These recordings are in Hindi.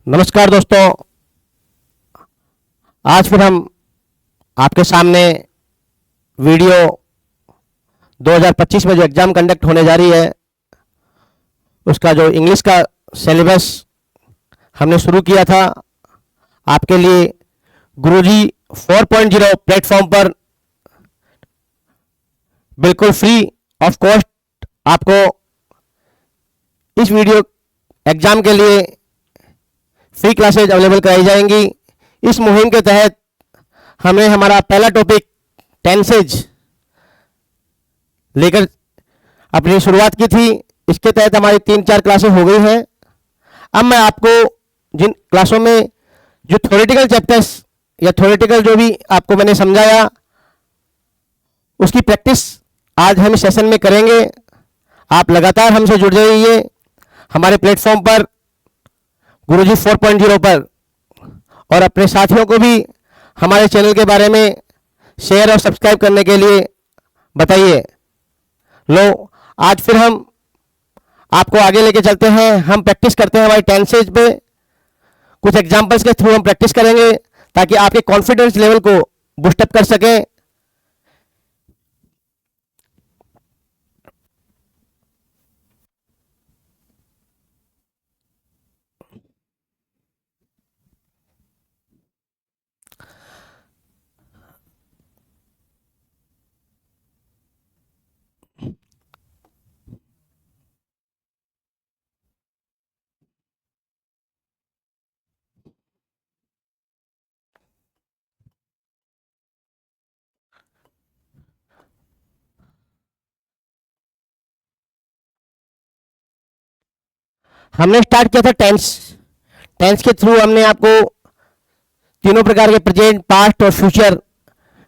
नमस्कार दोस्तों। आज फिर हम आपके सामने वीडियो 2025 में जो एग्ज़ाम कंडक्ट होने जा रही है उसका जो इंग्लिश का सिलेबस हमने शुरू किया था आपके लिए गुरुजी 4.0 प्लेटफॉर्म पर बिल्कुल फ्री ऑफ कॉस्ट आपको इस वीडियो एग्ज़ाम के लिए फ्री क्लासेज अवेलेबल कराई जाएंगी। इस मुहिम के तहत हमने हमारा पहला टॉपिक टेंसेज लेकर अपनी शुरुआत की थी। इसके तहत हमारी 3-4 क्लासेस हो गई हैं। अब मैं आपको जिन क्लासों में जो थ्योरेटिकल चैप्टर्स या थ्योरेटिकल जो भी आपको मैंने समझाया उसकी प्रैक्टिस आज हम इस सेशन में करेंगे। आप लगातार हमसे जुड़ जाइए हमारे प्लेटफॉर्म पर गुरुजी 4.0 पर, और अपने साथियों को भी हमारे चैनल के बारे में शेयर और सब्सक्राइब करने के लिए बताइए। लो आज फिर हम आपको आगे लेके चलते हैं। हम प्रैक्टिस करते हैं हमारे टेंसेज पे, कुछ एग्जांपल्स के थ्रू हम प्रैक्टिस करेंगे ताकि आपके कॉन्फिडेंस लेवल को बूस्टअप कर सकें। हमने स्टार्ट किया था टेंस के थ्रू हमने आपको तीनों प्रकार के प्रेजेंट, पास्ट और फ्यूचर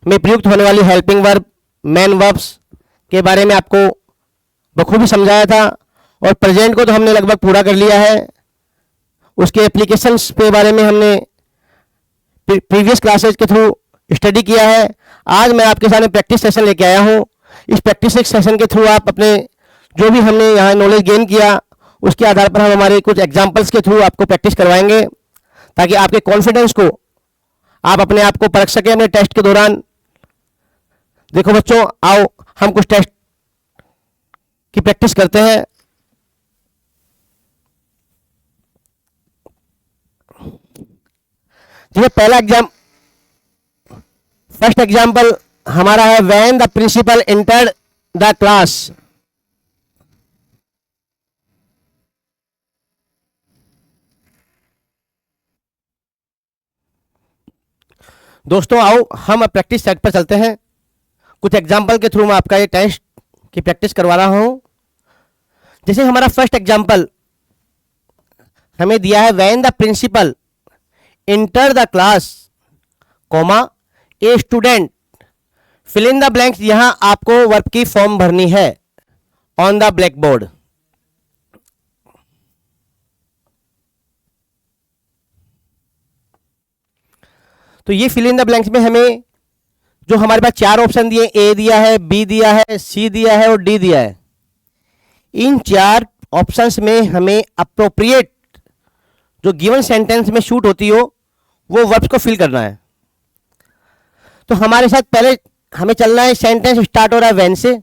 में प्रयुक्त होने वाली हेल्पिंग वर्ब, मेन वर्ब्स के बारे में आपको बखूबी समझाया था। और प्रेजेंट को तो हमने लगभग पूरा कर लिया है। उसके एप्लीकेशंस के बारे में हमने प्रीवियस क्लासेस के थ्रू स्टडी किया है। आज मैं आपके सामने प्रैक्टिस सेशन लेके आया हूँ। इस प्रैक्टिस सेशन के थ्रू आप अपने जो भी हमने यहाँ नॉलेज गेन किया उसके आधार पर हम हमारे कुछ एग्जाम्पल्स के थ्रू आपको प्रैक्टिस करवाएंगे ताकि आपके कॉन्फिडेंस को आप अपने आप को परख सकें अपने टेस्ट के दौरान। देखो बच्चों, आओ हम कुछ टेस्ट की प्रैक्टिस करते हैं। देखिए फर्स्ट एग्जाम्पल हमारा है when the principal entered the class. दोस्तों आओ हम अब प्रैक्टिस सेट पर चलते हैं। कुछ एग्जाम्पल के थ्रू मैं आपका ये टेस्ट की प्रैक्टिस करवा रहा हूं। जैसे हमारा फर्स्ट एग्जाम्पल हमें दिया है when the principal enter the class comma a student fill in the blanks. यहां आपको वर्ब की फॉर्म भरनी है ऑन द ब्लैक बोर्ड। तो ये फिल इन द ब्लैंक्स में हमें जो हमारे पास 4 ऑप्शन दिए, ए दिया है, बी दिया है, सी दिया है और डी दिया है। इन 4 ऑप्शंस में हमें अप्रोप्रिएट जो गिवन सेंटेंस में शूट होती हो वो वर्ब्स को फिल करना है। तो हमारे साथ पहले हमें चलना है, सेंटेंस स्टार्ट हो रहा है व्हेन से,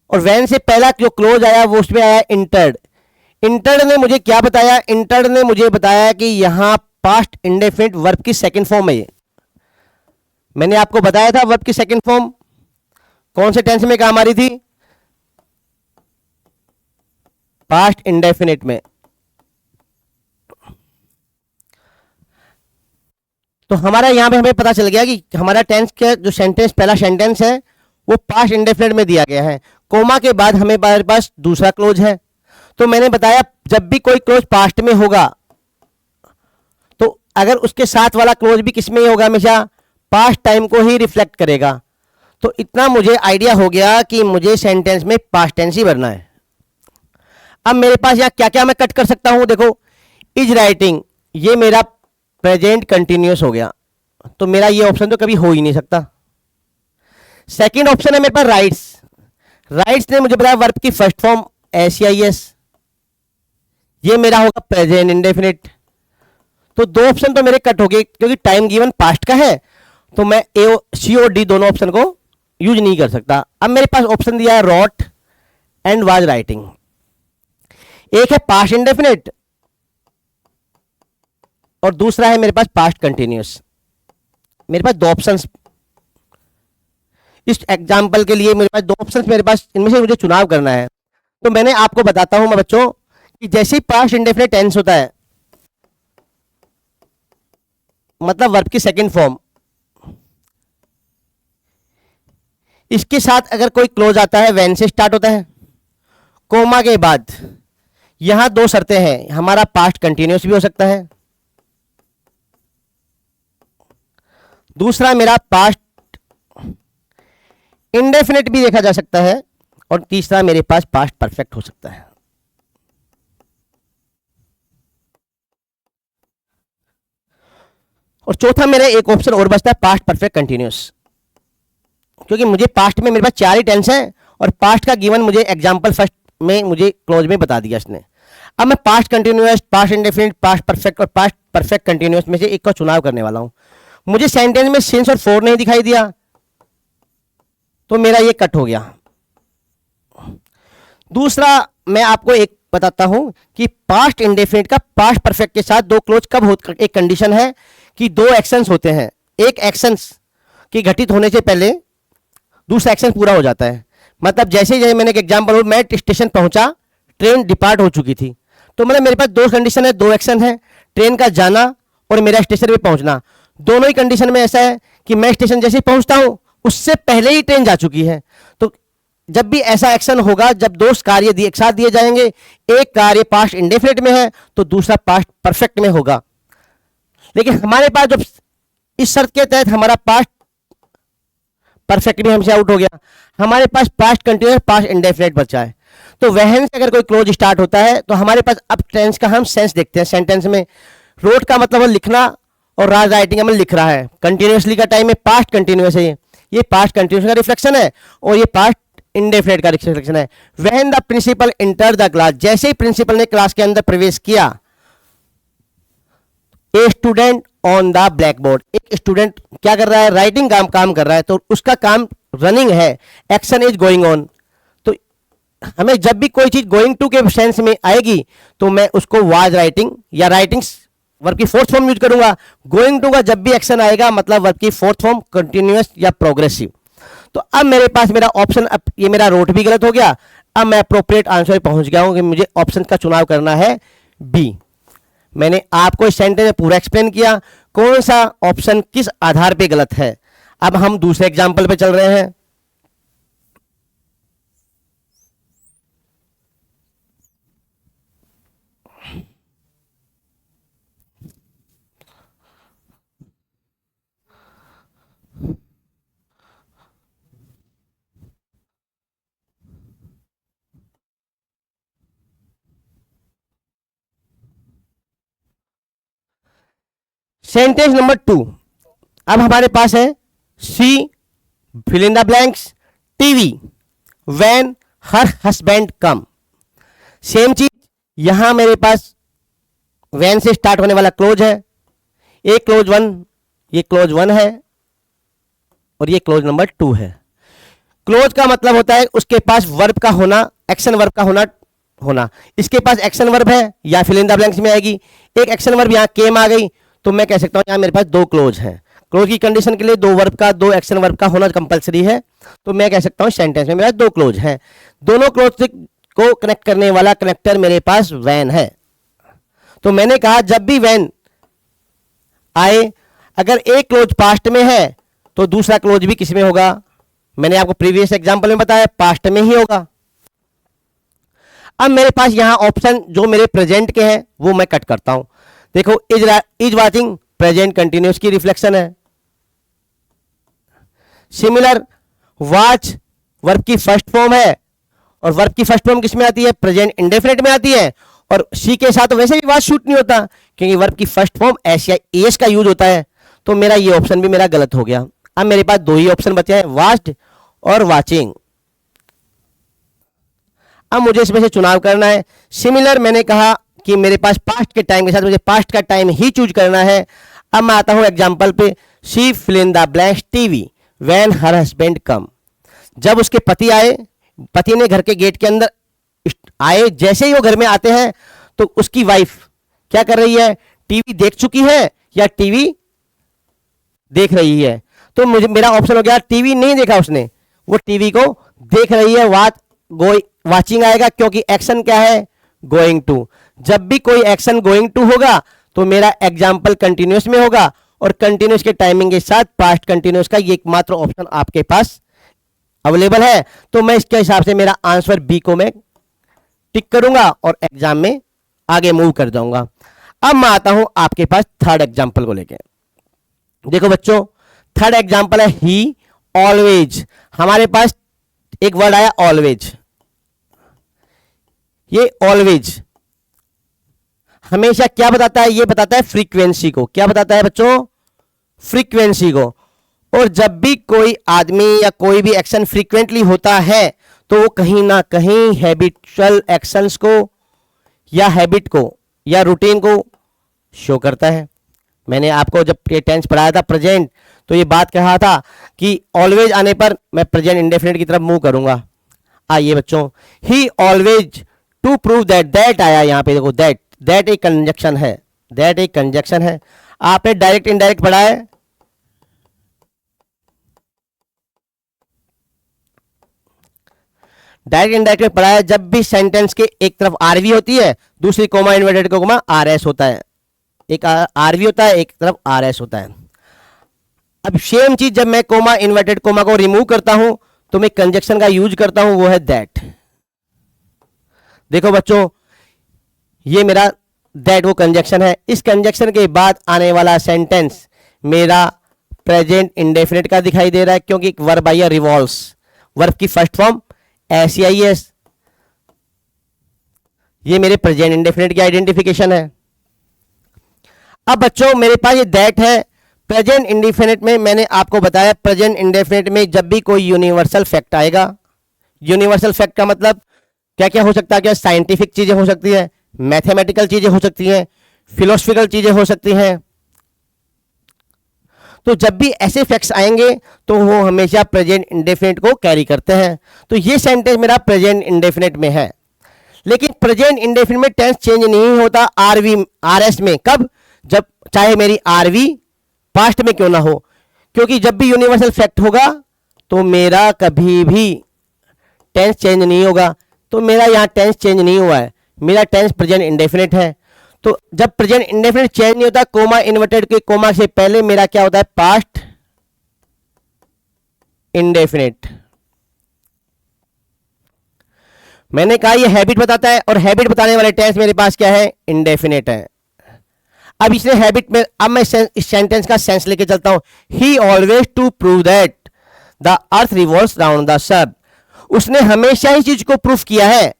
और व्हेन से पहला जो क्लोज आया वो उसमें आया इंटर्ड। इंटर्ड ने मुझे क्या बताया? इंटर्ड ने मुझे बताया कि यहां पास्ट इंडेफिनिट वर्ब की सेकंड फॉर्म है। ये मैंने आपको बताया था वर्ब की सेकंड फॉर्म कौन से टेंस में काम आ रही थी? पास्ट इंडेफिनिट में। तो हमारा यहां पे हमें पता चल गया कि हमारा टेंस का जो सेंटेंस पहला सेंटेंस है वो पास्ट इंडेफिनिट में दिया गया है। कोमा के बाद हमारे पास दूसरा क्लोज है। तो मैंने बताया जब भी कोई क्लोज पास्ट में होगा तो अगर उसके साथ वाला क्लोज भी किसमें ही होगा, हमेशा पास्ट टाइम को ही रिफ्लेक्ट करेगा। तो इतना मुझे आइडिया हो गया कि मुझे सेंटेंस में पास्ट टेंस ही भरना है। अब मेरे पास यहां क्या क्या मैं कट कर सकता हूं? देखो, इज राइटिंग, ये मेरा प्रेजेंट कंटिन्यूअस हो गया, तो मेरा ये ऑप्शन तो कभी हो ही नहीं सकता। सेकंड ऑप्शन है मेरे पास राइट्स। राइट्स ने मुझे बताया वर्ब की फर्स्ट फॉर्म SEIS, ये मेरा होगा प्रेजेंट इंडेफिनिट। तो दो ऑप्शन तो मेरे कट हो गए क्योंकि टाइम गिवन पास्ट का है, तो मैं ए सी और डी दोनों ऑप्शन को यूज नहीं कर सकता। अब मेरे पास ऑप्शन दिया है रॉट एंड वाज राइटिंग। एक है पास्ट इंडेफिनिट और दूसरा है मेरे पास पास्ट कंटिन्यूस। मेरे पास दो ऑप्शंस, इस एग्जाम्पल के लिए मेरे पास दो ऑप्शंस, मेरे पास इनमें से मुझे चुनाव करना है। तो मैंने आपको बताता हूं मैं बच्चों कि जैसे ही पास्ट इंडेफिनिट टेंस होता है, मतलब वर्ब की सेकंड फॉर्म, इसके साथ अगर कोई क्लोज आता है व्हेन से स्टार्ट होता है, कोमा के बाद यहां दो शर्तें हैं, हमारा पास्ट कंटिन्यूस भी हो सकता है, दूसरा मेरा पास्ट इंडेफिनिट भी देखा जा सकता है, और तीसरा मेरे पास पास्ट परफेक्ट हो सकता है। और चौथा मेरा एक ऑप्शन और बचता है पास्ट परफेक्ट कंटिन्यूस, क्योंकि मुझे पास्ट में मेरे पास चार ही टेंस हैं और पास्ट का गिवन मुझे एग्जांपल फर्स्ट में मुझे क्लोज में बता दिया इसने। अब मैं past continuous, past indefinite, past perfect और पास्ट परफेक्ट कंटिन्यूस में से एक का चुनाव करने वाला हूं। मुझे सेंटेंस में सिंस और फोर नहीं दिखाई दिया, तो मेरा ये कट हो गया। दूसरा मैं आपको एक बताता हूं कि पास्ट इंडेफिनिट का पास्ट परफेक्ट के साथ दो क्लोज कब होता, एक कंडीशन है कि दो एक्शंस होते हैं, एक एक्शंस के घटित होने से पहले दूसरा एक्शन पूरा हो जाता है। मतलब जैसे ही मैंने एक एग्जांपल, मैं स्टेशन पहुंचा, ट्रेन डिपार्ट हो चुकी थी, तो मतलब मेरे पास दो कंडीशन है, दो एक्शन है, ट्रेन का जाना और मेरा स्टेशन पे पहुंचना। दोनों ही कंडीशन में ऐसा है कि मैं स्टेशन जैसे ही पहुंचता हूं उससे पहले ही ट्रेन जा चुकी है। तो जब भी ऐसा एक्शन होगा, जब दो कार्य एक साथ दिए जाएंगे, एक कार्य पास्ट इंडेफिनिट में है तो दूसरा पास्ट परफेक्ट में होगा। लेकिन हमारे पास जब इस शर्त के तहत हमारा पास्ट परफेक्ट भी हमसे आउट हो गया, हमारे पास पास्ट कंटिन्यूस, पास्ट इंडेफिनिट बचा है। तो वहन से अगर कोई क्लोज स्टार्ट होता है तो हमारे पास अब टेंस का हम सेंस देखते हैं। सेंटेंस में रोट का मतलब है लिखना और राज राइटिंग में लिख रहा है, कंटिन्यूसली का टाइम में पास्ट कंटिन्यूस है, ये पास्ट कंटिन्यूस का रिफ्लेक्शन है और ये पास्ट इंडेफिनिट का रिफ्लेक्शन है। When the principal enter the class, जैसे ही प्रिंसिपल ने क्लास के अंदर प्रवेश किया, a student on the black board, एक स्टूडेंट क्या कर रहा है, राइटिंग काम कर रहा है, तो उसका काम रनिंग है, एक्शन इज गोइंग ऑन। तो हमें जब भी कोई चीज गोइंग टू के सेंस में आएगी तो मैं उसको वाज राइटिंग या राइटिंग्स वर्ब की फोर्थ फॉर्म यूज करूंगा। गोइंग टू का जब भी एक्शन आएगा मतलब वर्ब की फोर्थ फॉर्म कंटिन्यूअस या प्रोग्रेसिव। तो अब मेरे पास मेरा ऑप्शन, अब ये मेरा रोट भी गलत हो गया, अब मैं अप्रोप्रिएट आंसर पे पहुंच गया हूं कि मुझे ऑप्शन का चुनाव करना है बी। मैंने आपको इस सेंटेंस में पूरा एक्सप्लेन किया कौन सा ऑप्शन किस आधार पे गलत है। अब हम दूसरे एग्जांपल पे चल रहे हैं। सेंटेंस नंबर 2, अब हमारे पास है see fill in the blanks TV when her husband come. Same चीज यहां मेरे पास व्हेन से स्टार्ट होने वाला क्लोज है, एक क्लोज 1, ये क्लोज 1 है और ये क्लोज नंबर 2 है। क्लोज का मतलब होता है उसके पास वर्ब का होना, एक्शन वर्ब का होना। इसके पास एक्शन वर्ब है या फिल इन द ब्लैंक्स में आएगी, एक एक्शन वर्ब यहां केम आ गई, तो मैं कह सकता हूं यहां मेरे पास दो क्लोज हैं। क्लोज की कंडीशन के लिए दो वर्ब का, दो एक्शन वर्ब का होना कंपलसरी है, तो मैं कह सकता हूं सेंटेंस में मेरा दो क्लोज हैं। दोनों क्लोज को कनेक्ट करने वाला कनेक्टर मेरे पास व्हेन है। तो मैंने कहा जब भी व्हेन आए, अगर एक क्लोज पास्ट में है तो दूसरा क्लोज भी किस में होगा, मैंने आपको प्रीवियस एग्जांपल में बताया पास्ट में ही होगा। अब मेरे पास यहां ऑप्शन जो मेरे प्रेजेंट के हैं वो मैं कट करता हूं। देखो इज वाचिंग प्रेजेंट कंटिन्यूस की रिफ्लेक्शन है। सिमिलर वॉच वर्ब की फर्स्ट फॉर्म है और वर्ब की फर्स्ट फॉर्म किस में आती है, प्रेजेंट इंडेफिनिट में आती है, और सी के साथ वैसे भी वॉच शूट नहीं होता क्योंकि वर्ब की फर्स्ट फॉर्म एस या एस का यूज होता है। तो मेरा ये ऑप्शन भी मेरा गलत हो गया। अब मेरे पास दो ही ऑप्शन बचे हैं, वॉच्ड और वाचिंग। अब मुझे इसमें से चुनाव करना है। सिमिलर मैंने कहा कि मेरे पास पास्ट के टाइम के साथ मुझे पास्ट का टाइम ही चूज करना है। अब मैं आता हूं एग्जाम्पल पे, she fill in the blanks TV when her husband come. जब उसके पति आए, पति ने घर के गेट के अंदर आए, जैसे ही वो घर में आते हैं तो उसकी वाइफ क्या कर रही है, टीवी देख चुकी है या टीवी देख रही है। तो मुझे मेरा ऑप्शन हो गया, टीवी नहीं देखा उसने, वो टीवी को देख रही है। वाचिंग आएगा क्योंकि एक्शन क्या है, गोइंग टू। जब भी कोई एक्शन गोइंग टू होगा तो मेरा एग्जाम्पल कंटिन्यूस में होगा, और कंटिन्यूस के टाइमिंग के साथ पास्ट कंटिन्यूस का ये एकमात्र ऑप्शन आपके पास अवेलेबल है। तो मैं इसके हिसाब से मेरा आंसर बी को मैं टिक करूंगा और एग्जाम में आगे मूव कर जाऊंगा। अब मैं आता हूं आपके पास थर्ड एग्जाम्पल को लेके। देखो बच्चों, थर्ड एग्जाम्पल है ही ऑलवेज। हमारे पास एक वर्ड आया ऑलवेज। ये ऑलवेज हमेशा क्या बताता है, ये बताता है फ्रीक्वेंसी को। क्या बताता है बच्चों, फ्रीक्वेंसी को। और जब भी कोई आदमी या कोई भी एक्शन फ्रीक्वेंटली होता है तो वो कहीं ना कहीं हैबिचुअल एक्शंस को या हैबिट को या रूटीन को शो करता है। मैंने आपको जब ये टेंस पढ़ाया था प्रेजेंट, तो ये बात कहा था कि ऑलवेज आने पर मैं प्रेजेंट इंडेफिनिट की तरफ मूव करूंगा। आइए बच्चों, he always to prove that, that आया यहां पे देखो, दैट एक कंजक्शन है, दैट एक कंजक्शन है। आपने डायरेक्ट इनडायरेक्ट पढ़ा है, डायरेक्ट इनडायरेक्ट में पढ़ा है। जब भी सेंटेंस के एक तरफ आरवी होती है, दूसरी कोमा इन्वर्टेड कोमा आरएस होता है। एक आरवी होता है, एक तरफ आरएस होता है। अब सेम चीज जब मैं कोमा इन्वर्टेड कोमा को रिमूव करता हूं तो मैं कंजक्शन का यूज करता हूं, वो है दैट। देखो बच्चों, ये मेरा दैट वो कंजक्शन है। इस कंजक्शन के बाद आने वाला सेंटेंस मेरा प्रेजेंट इंडेफिनिट का दिखाई दे रहा है, क्योंकि वर्ब आई है रिवॉल्व्स। वर्ब की फर्स्ट फॉर्म SEIS। ये मेरे प्रेजेंट इंडेफिनिट की आइडेंटिफिकेशन है। अब बच्चों मेरे पास ये दैट है। प्रेजेंट इंडेफिनिट में मैंने आपको बताया, प्रेजेंट इंडेफिनिट में जब भी कोई यूनिवर्सल फैक्ट आएगा, यूनिवर्सल फैक्ट का मतलब क्या क्या हो सकता है, क्या साइंटिफिक चीजें हो सकती है, मैथमेटिकल चीजें हो सकती हैं, फिलोसफिकल चीजें हो सकती हैं। तो जब भी ऐसे फैक्ट्स आएंगे तो वो हमेशा प्रेजेंट इंडेफिनिट को कैरी करते हैं। तो ये सेंटेंस मेरा प्रेजेंट इंडेफिनिट में है। लेकिन प्रेजेंट इंडेफिनिट में टेंस चेंज नहीं होता आरवी आरएस में। कब, जब चाहे मेरी आरवी पास्ट में क्यों ना हो, क्योंकि जब भी यूनिवर्सल फैक्ट होगा तो मेरा कभी भी टेंस चेंज नहीं होगा। तो मेरा यहां टेंस चेंज नहीं हुआ है, मेरा टेंस प्रेजेंट इंडेफिनिट है। तो जब प्रेजेंट इंडेफिनिट चेंज नहीं होता, कोमा इन्वर्टेड के कोमा से पहले मेरा क्या होता है, पास्ट इंडेफिनिट। मैंने कहा ये हैबिट बताता है, और हैबिट बताने वाले टेंस मेरे पास क्या है, इंडेफिनिट है। अब इसने हैबिट में, अब मैं इस सेंटेंस का सेंस लेके चलता हूं। He always to prove that the earth revolves round the sun. उसने हमेशा ही चीज को प्रूफ किया है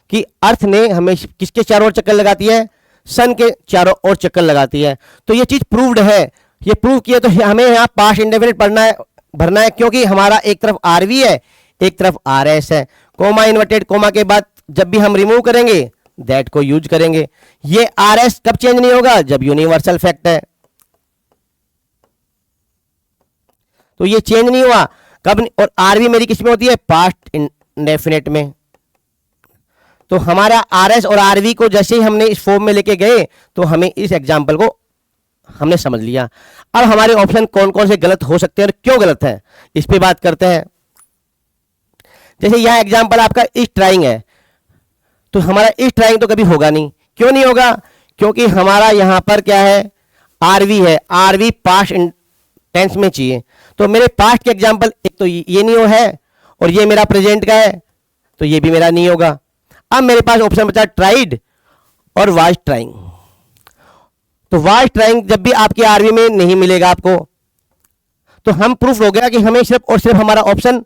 कि अर्थ ने हमेशा किसके चारों ओर चक्कर लगाती है, सन के चारों ओर चक्कर लगाती है। तो ये चीज प्रूव्ड है, ये प्रूव किया। तो हमें यहां पास्ट इंडेफिनिट पढ़ना है, भरना है, क्योंकि हमारा एक तरफ आरवी है, एक तरफ आरएस है। कोमा इन्वर्टेड कोमा के बाद जब भी हम रिमूव करेंगे दैट को यूज करेंगे। ये आरएस कब चेंज नहीं होगा, जब यूनिवर्सल फैक्ट है। तो ये चेंज नहीं हुआ कब, और आरवी मेरी किस में होती है, पास्ट इंडेफिनिट में। तो हमारा आरएस और आरवी को जैसे ही हमने इस फॉर्म में लेके गए तो हमें इस एग्जाम्पल को हमने समझ लिया। अब हमारे ऑप्शन कौन कौन से गलत हो सकते हैं और क्यों गलत है, इस पे बात करते हैं। जैसे यह एग्जाम्पल आपका इस ट्राइंग है, तो हमारा इस ट्राइंग तो कभी होगा नहीं। क्यों नहीं होगा, क्योंकि हमारा यहां पर क्या है, आरवी है, आरवी पास्ट टेंस में चाहिए। तो मेरे पास्ट के एग्जाम्पल एक तो ये नहीं हो है, और ये मेरा प्रेजेंट का है, तो ये भी मेरा नहीं होगा। अब मेरे पास ऑप्शन बचा ट्राइड और वाज ट्राइंग। तो वाज ट्राइंग जब भी आपकी आरवी में नहीं मिलेगा आपको, तो हम प्रूफ हो गया कि हमें सिर्फ और सिर्फ हमारा ऑप्शन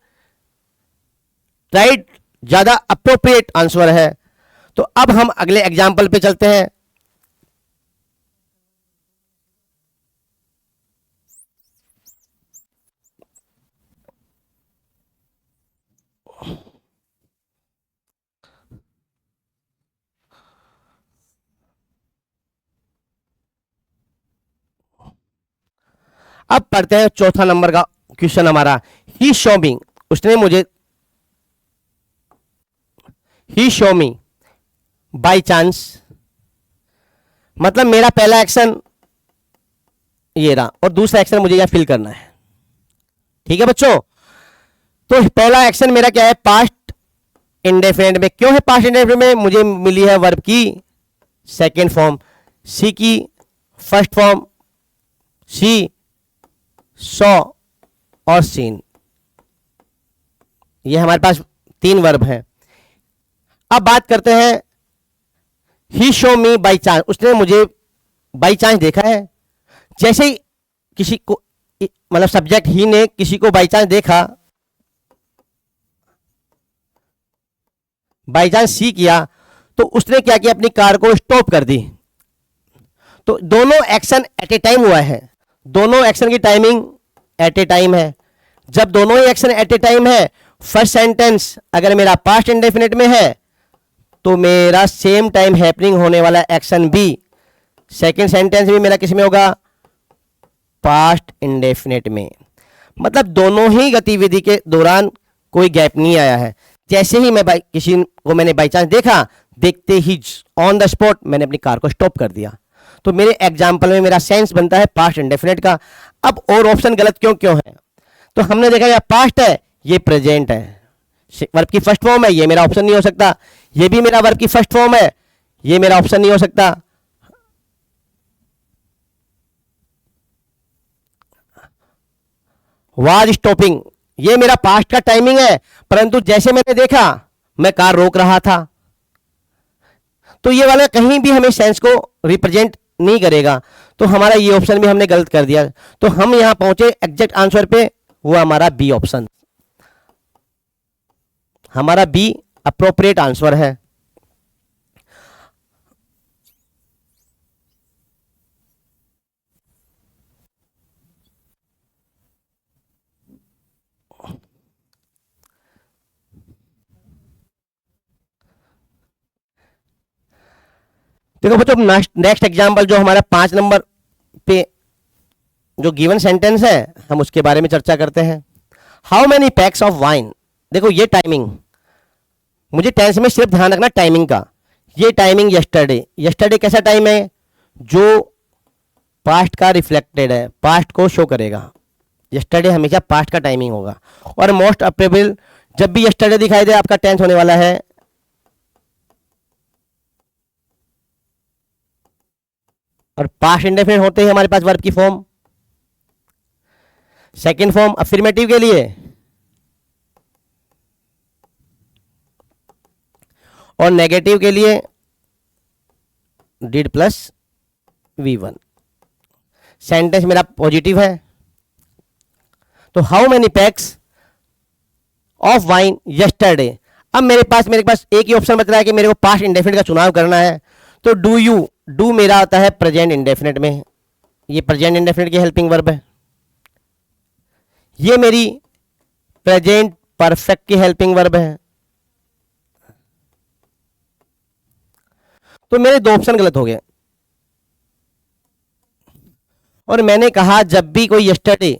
ट्राइड ज्यादा अप्रोप्रिएट आंसर है। तो अब हम अगले एग्जाम्पल पे चलते हैं। अब पढ़ते हैं चौथा नंबर का क्वेश्चन हमारा। ही शो मी, उसने मुझे, ही शो मी बाई चांस, मतलब मेरा पहला एक्शन ये रहा और दूसरा एक्शन मुझे यहां फिल करना है। ठीक है बच्चों, तो पहला एक्शन मेरा क्या है, पास्ट इंडेफिनिट में। क्यों है पास्ट इंडेफिनिट में? मुझे मिली है वर्ब की सेकेंड फॉर्म, सी की फर्स्ट फॉर्म, सी, सॉ और सीन। ये हमारे पास 3 वर्ब हैं। अब बात करते हैं ही शो मी बाई चांस, उसने मुझे बाई चांस देखा है। जैसे ही किसी को, मतलब सब्जेक्ट ही ने किसी को बाई चांस देखा, बाई चांस सी किया, तो उसने क्या किया, अपनी कार को स्टॉप कर दी। तो दोनों एक्शन एट ए टाइम हुआ है, दोनों एक्शन की टाइमिंग एट ए टाइम है। जब दोनों ही एक्शन एट ए टाइम है, फर्स्ट सेंटेंस अगर मेरा पास्ट इंडेफिनिट में है तो मेरा सेम टाइम हैपनिंग होने वाला एक्शन भी सेकंड सेंटेंस भी मेरा किस में होगा, पास्ट इंडेफिनिट में। मतलब दोनों ही गतिविधि के दौरान कोई गैप नहीं आया है। जैसे ही मैं किसी को मैंने बाई चांस देखा, देखते ही ऑन द स्पॉट मैंने अपनी कार को स्टॉप कर दिया। तो मेरे एग्जाम्पल में मेरा सेंस बनता है पास्ट इंडेफिनिट का। अब और ऑप्शन गलत क्यों क्यों है? तो हमने देखा ये पास्ट है, ये प्रेजेंट है, वर्ब की फर्स्ट फॉर्म है, ये मेरा ऑप्शन नहीं हो सकता। ये भी मेरा वर्ब की फर्स्ट फॉर्म है, ये मेरा ऑप्शन नहीं हो सकता। वाज स्टॉपिंग, ये मेरा पास्ट का टाइमिंग है, परंतु जैसे मैंने देखा मैं कार रोक रहा था। तो ये वाला कहीं भी हमें सेंस को रिप्रेजेंट नहीं करेगा। तो हमारा ये ऑप्शन भी हमने गलत कर दिया। तो हम यहां पहुंचे एग्जैक्ट आंसर पे, वो हमारा बी ऑप्शन, हमारा बी अप्रोप्रिएट आंसर है। देखो बच्चों, नेक्स्ट एग्जांपल जो हमारा 5 नंबर पे जो गिवन सेंटेंस है, हम उसके बारे में चर्चा करते हैं। How many packs of wine, देखो ये टाइमिंग, मुझे टेंस में सिर्फ ध्यान रखना टाइमिंग का। ये टाइमिंग यस्टरडे, यस्टरडे कैसा टाइम है, जो पास्ट का रिफ्लेक्टेड है, पास्ट को शो करेगा। यस्टरडे हमेशा पास्ट का टाइमिंग होगा। और मोस्ट अप्रेबल, जब भी यस्टरडे दिखाई दे आपका टेंस होने वाला है और पास्ट इंडेफिनिट होते हैं हमारे पास वर्ब की फॉर्म। सेकंड फॉर्म अफर्मेटिव के लिए और नेगेटिव के लिए डिड प्लस V1। सेंटेंस मेरा पॉजिटिव है। तो how many packs of wine yesterday. अब मेरे पास एक ही ऑप्शन बच रहा है कि मेरे को पास्ट इंडेफिनिट का चुनाव करना है। तो डू यू, डू मेरा आता है प्रेजेंट इंडेफिनिट में, ये प्रेजेंट इंडेफिनिट की हेल्पिंग वर्ब है। ये मेरी प्रेजेंट परफेक्ट की हेल्पिंग वर्ब है। तो मेरे 2 ऑप्शन गलत हो गए। और मैंने कहा जब भी कोई यस्टरडे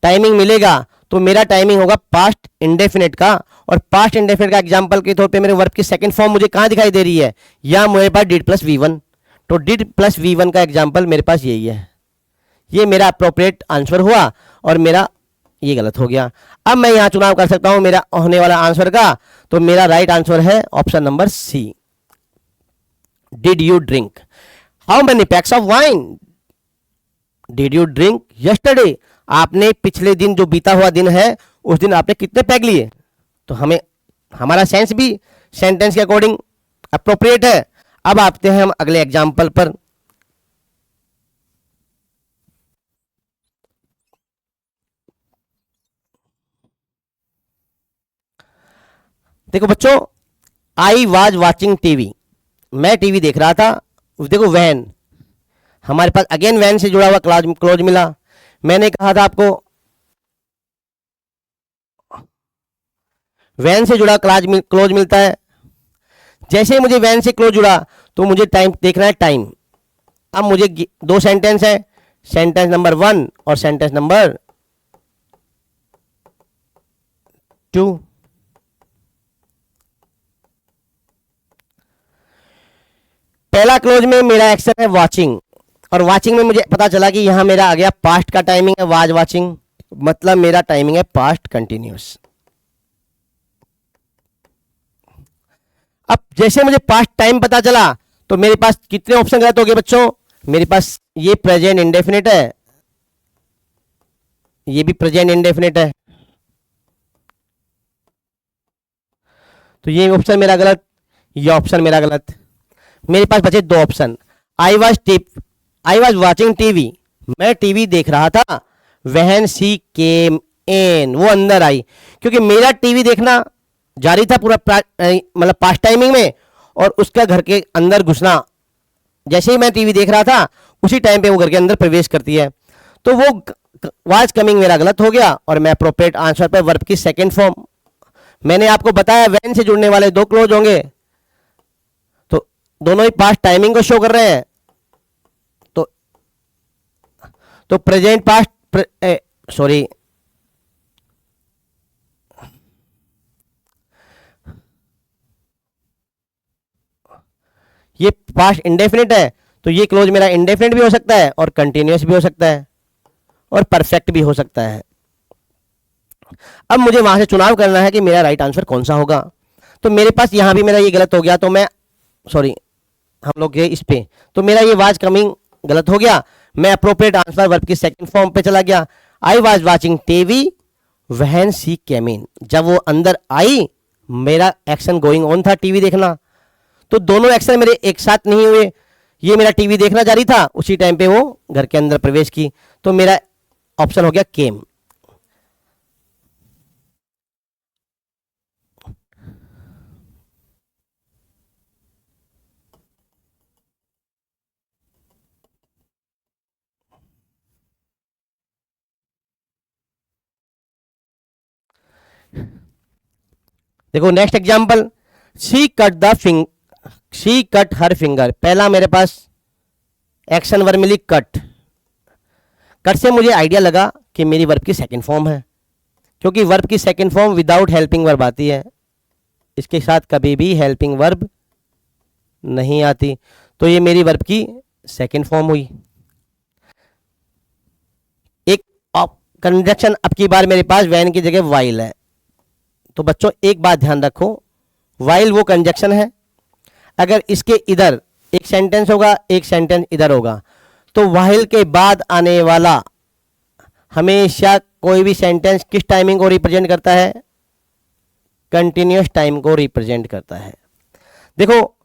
टाइमिंग मिलेगा तो मेरा टाइमिंग होगा पास्ट इंडेफिनिट का। और पास्ट इंडेफिनिट का एग्जांपल के तौर पे मेरे वर्ब की सेकंड फॉर्म मुझे कहां दिखाई दे रही है, या मेरे पास डिड प्लस V1। तो डिड प्लस V1 का एग्जांपल मेरे पास यही है। ये मेरा अप्रोप्रिएट आंसर हुआ और मेरा ये गलत हो गया। अब मैं यहां चुनाव कर सकता हूं मेरा होने वाला आंसर का। तो मेरा राइट आंसर है option number C, did you drink. How many packs of wine did you drink yesterday. आपने पिछले दिन, जो बीता हुआ दिन है, उस दिन आपने कितने पैक लिए। तो हमें हमारा सेंस भी सेंटेंस के अकॉर्डिंग अप्रोप्रिएट है। अब आते हैं हम अगले एग्जाम्पल पर। देखो बच्चों, आई वॉज वॉचिंग टीवी, मैं टीवी देख रहा था। देखो वैन, हमारे पास अगेन वैन से जुड़ा हुआ क्लॉज मिला। मैंने कहा था आपको वैन से जुड़ा क्लोज मिलता है। जैसे ही मुझे वैन से क्लोज जुड़ा तो मुझे टाइम देखना है, टाइम। अब मुझे 2 सेंटेंस है, सेंटेंस नंबर 1 और सेंटेंस नंबर 2। पहला क्लोज में मेरा एक्शन है वॉचिंग, और वॉचिंग में मुझे पता चला कि यहां मेरा आ गया पास्ट का टाइमिंग है वाज वॉचिंग, मतलब मेरा टाइमिंग है पास्ट कंटिन्यूस। अब जैसे मुझे पास्ट टाइम पता चला तो मेरे पास कितने ऑप्शन गलत हो गए बच्चों? मेरे पास ये प्रेजेंट इंडेफिनिट है, ये भी प्रेजेंट इंडेफिनिट है, तो ये ऑप्शन मेरा गलत, ये ऑप्शन मेरा गलत। मेरे पास बचे दो option. I was watching TV, मैं टीवी देख रहा था। व्हेन शी केम इन, वो अंदर आई, क्योंकि मेरा टीवी देखना जारी था पूरा मतलब पास्ट टाइमिंग में, और उसका घर के अंदर घुसना, जैसे ही मैं टीवी देख रहा था उसी टाइम पे वो घर के अंदर प्रवेश करती है, तो वो वाज कमिंग मेरा गलत हो गया, और मैं अप्रोप्रिएट आंसर पे वर्ब की सेकंड फॉर्म। मैंने आपको बताया व्हेन से जुड़ने वाले दो क्लोज होंगे, तो दोनों ही पास्ट टाइमिंग को शो कर रहे हैं, तो प्रेजेंट पास्ट सॉरी ये पास्ट इंडेफिनिट है, तो ये क्लोज मेरा इंडेफिनिट भी हो सकता है और कंटिन्यूअस भी हो सकता है और परफेक्ट भी हो सकता है। अब मुझे वहां से चुनाव करना है कि मेरा राइट आंसर कौन सा होगा। तो मेरे पास यहां भी मेरा ये गलत हो गया, तो मैं सॉरी हम लोग गए इस पे, तो मेरा ये वाज कमिंग गलत हो गया, मैं अप्रोप्रिएट आंसर वर्ब की सेकंड फॉर्म पे चला गया। I was watching TV when she came in, जब वो अंदर आई मेरा एक्शन गोइंग ऑन था टीवी देखना, तो दोनों एक्शन मेरे एक साथ नहीं हुए। ये मेरा टीवी देखना जारी था, उसी टाइम पे वो घर के अंदर प्रवेश की, तो मेरा ऑप्शन हो गया केम। देखो next example, she cut her finger. पहला मेरे पास एक्शन वर्ब मिली कट, कट से मुझे आइडिया लगा कि मेरी वर्ब की सेकंड फॉर्म है, क्योंकि वर्ब की second form without helping verb आती है, इसके साथ कभी भी हेल्पिंग वर्ब नहीं आती, तो ये मेरी वर्ब की सेकंड फॉर्म हुई। एक कंजक्शन अब की बार मेरे पास वैन की जगह वाइल है, तो बच्चों एक बात ध्यान रखो, वाइल वो कंजक्शन है, अगर इसके इधर एक सेंटेंस होगा एक सेंटेंस इधर होगा, तो वाइल के बाद आने वाला हमेशा कोई भी सेंटेंस किस टाइमिंग को रिप्रेजेंट करता है? कंटिन्यूअस टाइम को रिप्रेजेंट करता है। देखो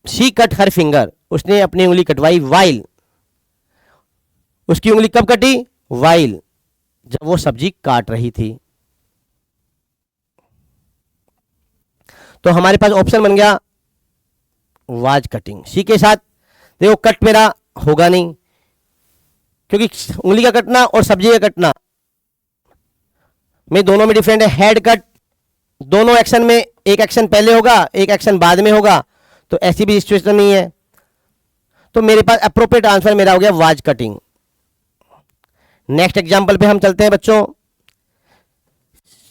शी कट हर फिंगर, उसने अपनी उंगली कटवाई, वाइल उसकी उंगली कब कटी? वाइल जब वो सब्जी काट रही थी। तो हमारे पास ऑप्शन बन गया वाज कटिंग। सी के साथ देखो कट मेरा होगा नहीं, क्योंकि उंगली का कटना और सब्जी का कटना में दोनों में डिफरेंट है। हेड कट दोनों एक्शन में एक एक्शन पहले होगा एक एक्शन बाद में होगा, तो ऐसी भी सिचुएशन नहीं है, तो मेरे पास अप्रोप्रिएट आंसर मेरा हो गया वाज कटिंग। नेक्स्ट एग्जांपल पे हम चलते हैं बच्चों।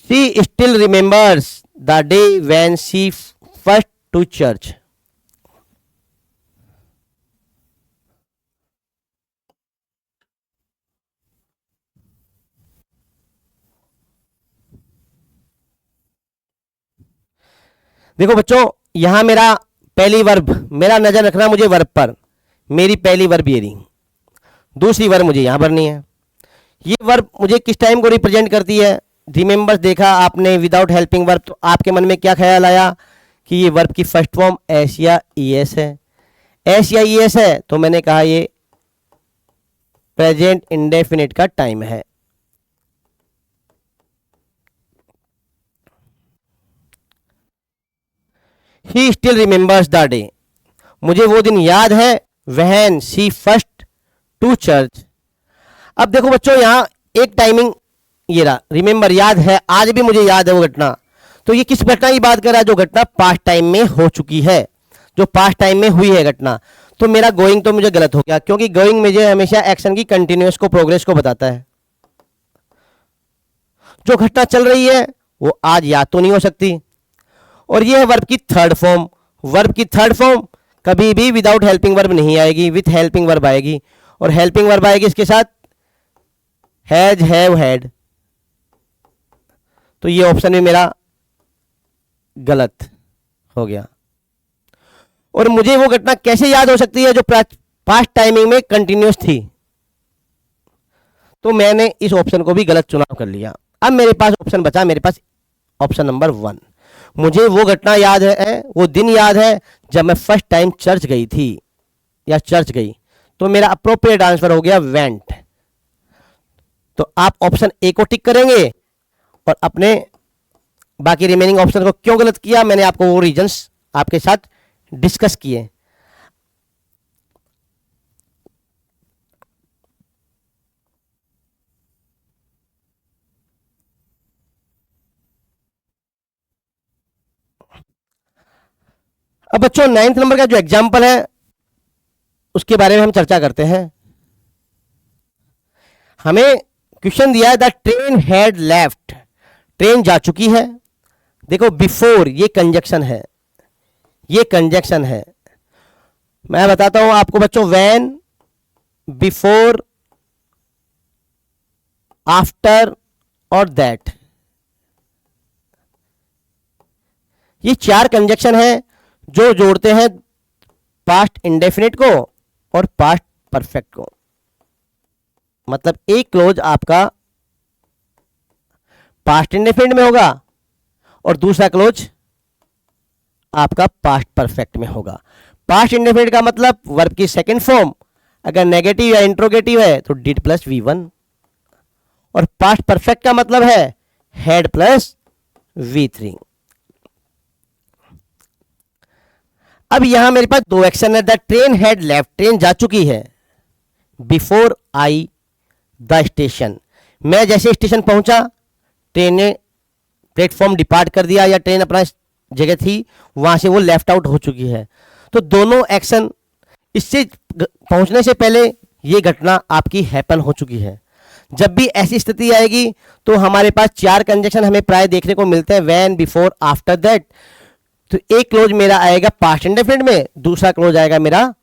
She still remembers the day when she first to church. देखो बच्चों यहां मेरा पहली वर्ब, मेरा नजर रखना मुझे वर्ब पर, मेरी पहली वर्ब ये रही, दूसरी वर्ब मुझे यहां भरनी है। ये वर्ब मुझे किस टाइम को रिप्रेजेंट करती है? रिमेंबर्स देखा आपने विदाउट हेल्पिंग वर्ब, तो आपके मन में क्या ख्याल आया कि ये वर्ब की फर्स्ट फॉर्म एस या ईएस है। एस या ईएस है तो मैंने कहा ये प्रेजेंट इंडेफिनिट का टाइम है। He still remembers the day, मुझे वो दिन याद है, when she first to church. अब देखो बच्चों यहां एक टाइमिंग ये रहा, रिमेंबर याद है, आज भी मुझे याद है वो घटना, तो ये किस घटना की बात कर रहा है? जो घटना पास्ट टाइम में हो चुकी है, जो पास्ट टाइम में हुई है घटना, तो मेरा गोइंग तो मुझे गलत हो गया, क्योंकि गोइंग मुझे हमेशा एक्शन की कंटिन्यूअस को, प्रोग्रेस को बताता है। जो घटना चल रही है वो आज याद तो नहीं हो सकती। और ये है वर्ब की थर्ड फॉर्म। वर्ब की थर्ड फॉर्म कभी भी विदाउट हेल्पिंग वर्ब नहीं आएगी, विथ हेल्पिंग वर्ब आएगी। और हेल्पिंग वर्ब आएगी इसके साथ हैज, हैव, हैड। तो ये ऑप्शन भी मेरा गलत हो गया। और मुझे वो घटना कैसे याद हो सकती है जो पास्ट टाइमिंग में कंटिन्यूअस थी? तो मैंने इस ऑप्शन को भी गलत चुनाव कर लिया। अब मेरे पास ऑप्शन बचा, मेरे पास ऑप्शन नंबर 1। मुझे वो घटना याद है, वो दिन याद है जब मैं फर्स्ट टाइम चर्च गई थी या चर्च गई। तो मेरा अप्रोप्रिएट आंसर हो गया वेंट। तो आप ऑप्शन ए को टिक करेंगे और अपने बाकी रिमेनिंग ऑप्शन को क्यों गलत किया मैंने आपको वो रीजंस आपके साथ डिस्कस किए। अब बच्चों 9th नंबर का जो एग्जाम्पल है उसके बारे में हम चर्चा करते हैं। हमें क्वेश्चन दिया है the train had left, train जा चुकी है। देखो बिफोर ये कंजक्शन है, ये कंजक्शन है। मैं बताता हूं आपको बच्चों, व्हेन, बिफोर, आफ्टर और दैट, ये 4 कंजक्शन है जो जोड़ते हैं पास्ट इंडेफिनिट को और पास्ट परफेक्ट को। मतलब एक क्लोज आपका पास्ट इंडेफिनिट में होगा और दूसरा क्लोज आपका पास्ट परफेक्ट में होगा। पास्ट इंडेफिनिट का मतलब वर्ब की सेकंड फॉर्म अगर नेगेटिव या इंट्रोगेटिव है तो डिड प्लस V1, और पास्ट परफेक्ट का मतलब है हैड प्लस V3। अब यहां मेरे पास 2 एक्शन है। The train had left, train जा चुकी है। बिफोर आई द स्टेशन, मैं जैसे स्टेशन पहुंचा ट्रेन ने प्लेटफॉर्म डिपार्ट कर दिया या ट्रेन अपना जगह थी वहां से वो लेफ्ट आउट हो चुकी है। तो दोनों एक्शन इससे पहुंचने से पहले ये घटना आपकी हैपन हो चुकी है। जब भी ऐसी स्थिति आएगी तो हमारे पास 4 कंजक्शन हमें प्राय देखने को मिलते हैं, व्हेन, बिफोर, आफ्टर दैट। तो एक क्लोज मेरा आएगा पास्ट इंडेफिनिट में, दूसरा क्लोज आएगा मेरा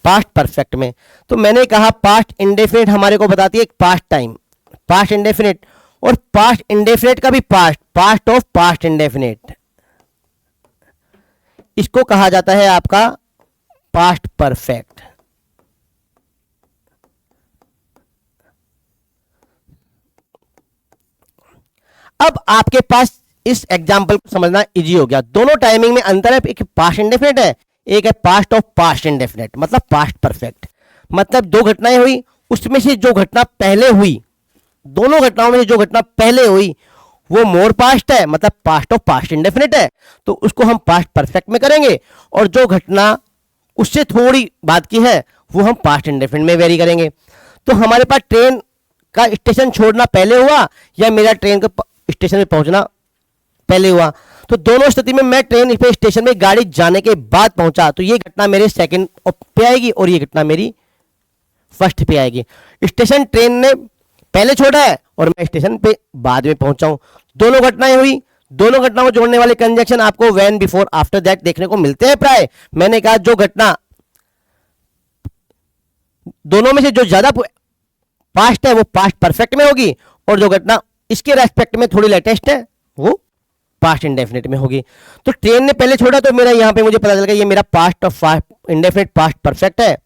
पास्ट परफेक्ट में। तो मैंने कहा पास्ट इंडेफिनिट हमारे को बताती है पास्ट टाइम, पास्ट इंडेफिनिट, और पास्ट इंडेफिनिट का भी past, past of past indefinite, इसको कहा जाता है आपका पास्ट परफेक्ट। अब आपके पास इस एग्जाम्पल को समझना इजी हो गया। दोनों टाइमिंग में अंतर है, एक पास्ट इंडेफिनिट है, एक है पास्ट ऑफ पास्ट इंडेफिनिट, मतलब पास्ट परफेक्ट। मतलब 2 घटनाएं हुई, उसमें से जो घटना पहले हुई, दोनों घटनाओं में से जो घटना पहले हुई वो मोर पास्ट है, मतलब पास्ट ऑफ पास्ट इंडेफिनिट है, तो उसको हम पास्ट परफेक्ट में करेंगे। और जो घटना उससे थोड़ी बाद की है वो हम पास्ट इंडेफिनिट में वेरी करेंगे। तो हमारे पास ट्रेन का स्टेशन छोड़ना पहले हुआ या मेरा ट्रेन का स्टेशन में पहुंचना पहले हुआ। तो दोनों स्थिति में मैं ट्रेन पे स्टेशन में गाड़ी जाने के बाद पहुंचा, तो ये घटना मेरे सेकंड पे आएगी और ये घटना मेरी फर्स्ट पे आएगी। स्टेशन ट्रेन ने पहले छोड़ा है और मैं स्टेशन पे बाद में पहुंचा हूं। दोनों घटनाएं हुई, दोनों घटनाओं को जोड़ने वाले कंजक्शन आपको व्हेन, बिफोर, आफ्टर दैट देखने को मिलते हैं प्राय। मैंने कहा जो घटना दोनों में से जो ज्यादा पास्ट है वो पास्ट परफेक्ट में होगी, और जो घटना इसके रेस्पेक्ट में थोड़ी लेटेस्ट है वो पास्ट इंडेफिनिट में होगी। तो ट्रेन ने पहले छोड़ा तो मेरा यहां पे मुझे पता चल गया ये मेरा past of indefinite past perfect है।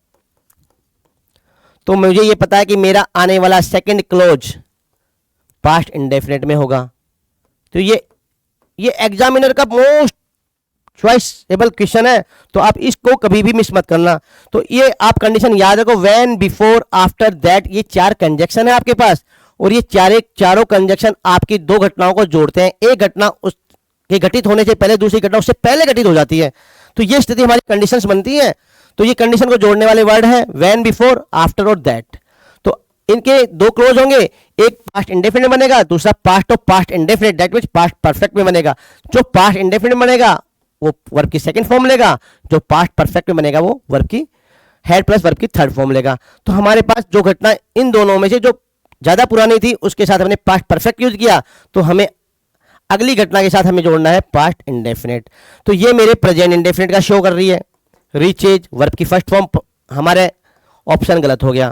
तो मुझे ये पता है कि मेरा आने वाला सेकंड क्लोज पास्ट इंडेफिनिट में होगा। तो ये एग्जामिनर का मोस्ट चॉइसेबल क्वेश्चन है, तो आप इसको कभी भी मिस मत करना। तो ये आप कंडीशन याद रखो, व्हेन, बिफोर, आफ्टर दैट, ये 4 कंजक्शन है आपके पास, और ये चारों कंजक्शन आपकी 2 घटनाओं को जोड़ते हैं। एक घटना उसके घटित होने से पहले दूसरी घटना उससे पहले घटित हो जाती है। तो ये स्थिति हमारी कंडीशंस बनती है। तो ये कंडीशन को जोड़ने वाले वर्ड है व्हेन, बिफोर, आफ्टर और दैट। तो इनके 2 क्लोज होंगे, एक पास्ट इंडेफिनिट बनेगा, दूसरा past of past indefinite, that means past perfect में बनेगा। जो पास्ट इंडेफिनिट बनेगा वो वर्ब की सेकंड फॉर्म लेगा, जो पास्ट परफेक्ट में बनेगा वो वर्ब की हैड प्लस वर्ब की थर्ड फॉर्म लेगा। तो हमारे पास जो घटना इन दोनों में से जो ज़्यादा पुरानी थी उसके साथ हमने पास्ट परफेक्ट यूज किया, तो हमें अगली घटना के साथ हमें जोड़ना है पास्ट इंडेफिनिट। तो ये मेरे प्रेजेंट इंडेफिनिट का शो कर रही है। रीच इज वर्ब की फर्स्ट फॉर्म, हमारे ऑप्शन गलत हो गया।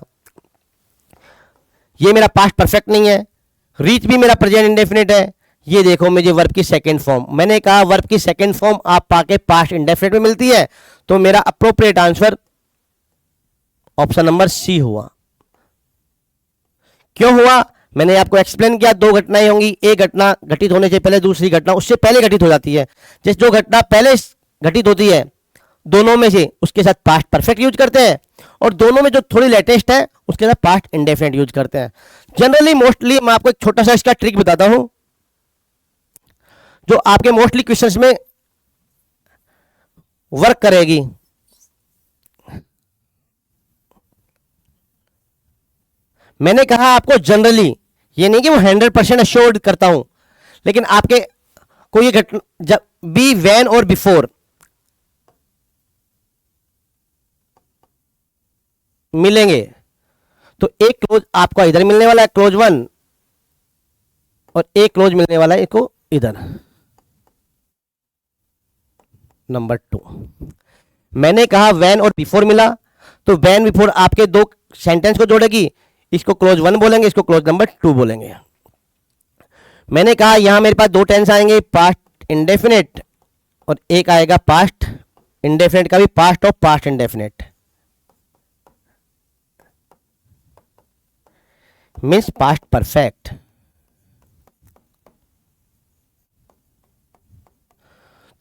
ये मेरा पास्ट परफेक्ट नहीं है। रीच भी मेरा प्रेजेंट इंडेफिनिट है। ये देखो मुझे वर्ब की सेकंड फॉर्म, मैंने कहा वर्ब की सेकंड फॉर्म आप पाके पास्ट इंडेफिनिट में मिलती है, तो मेरा appropriate answer option number C हुआ। क्यों हुआ मैंने आपको एक्सप्लेन किया। दो घटनाएं होंगी, एक घटना घटित होने से पहले दूसरी घटना उससे पहले घटित हो जाती है। जैसे जो घटना पहले घटित होती है दोनों में से उसके साथ पास्ट परफेक्ट यूज करते हैं, और दोनों में जो थोड़ी लेटेस्ट है उसके साथ पास्ट इंडेफिनिट यूज करते हैं। जनरली मोस्टली मैं आपको एक छोटा सा इसका ट्रिक बताता हूं जो आपके मोस्टली क्वेश्चंस में वर्क करेगी। मैंने कहा आपको जनरली, ये नहीं कि वो 100% अश्योर्ड करता हूं, लेकिन आपके कोई घटना जब बी व्हेन और बिफोर मिलेंगे तो एक क्लोज आपका इधर मिलने वाला है क्लोज 1, और एक क्लोज मिलने वाला है इसको इधर नंबर 2। मैंने कहा व्हेन और बिफोर मिला, तो व्हेन बिफोर आपके दो सेंटेंस को जोड़ेगी, इसको क्लोज 1 बोलेंगे, इसको क्लोज नंबर 2 बोलेंगे। मैंने कहा यहां मेरे पास दो टेंस आएंगे, पास्ट इंडेफिनिट और एक आएगा पास्ट इंडेफिनिट का भी पास्ट और past indefinite, means past perfect.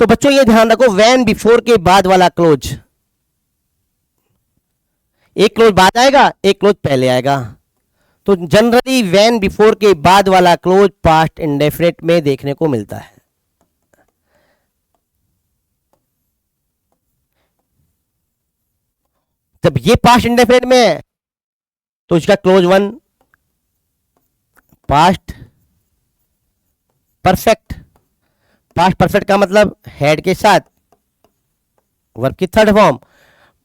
तो बच्चों ये ध्यान रखो व्हेन बिफोर के बाद वाला क्लोज, एक क्लोज बाद आएगा एक क्लोज पहले आएगा। तो जनरली व्हेन बिफोर के बाद वाला क्लोज पास्ट इंडेफिनिट में देखने को मिलता है। जब ये पास्ट इंडेफिनिट में है तो इसका close 1 past perfect. Past perfect का मतलब हेड के साथ वर्ब की थर्ड फॉर्म,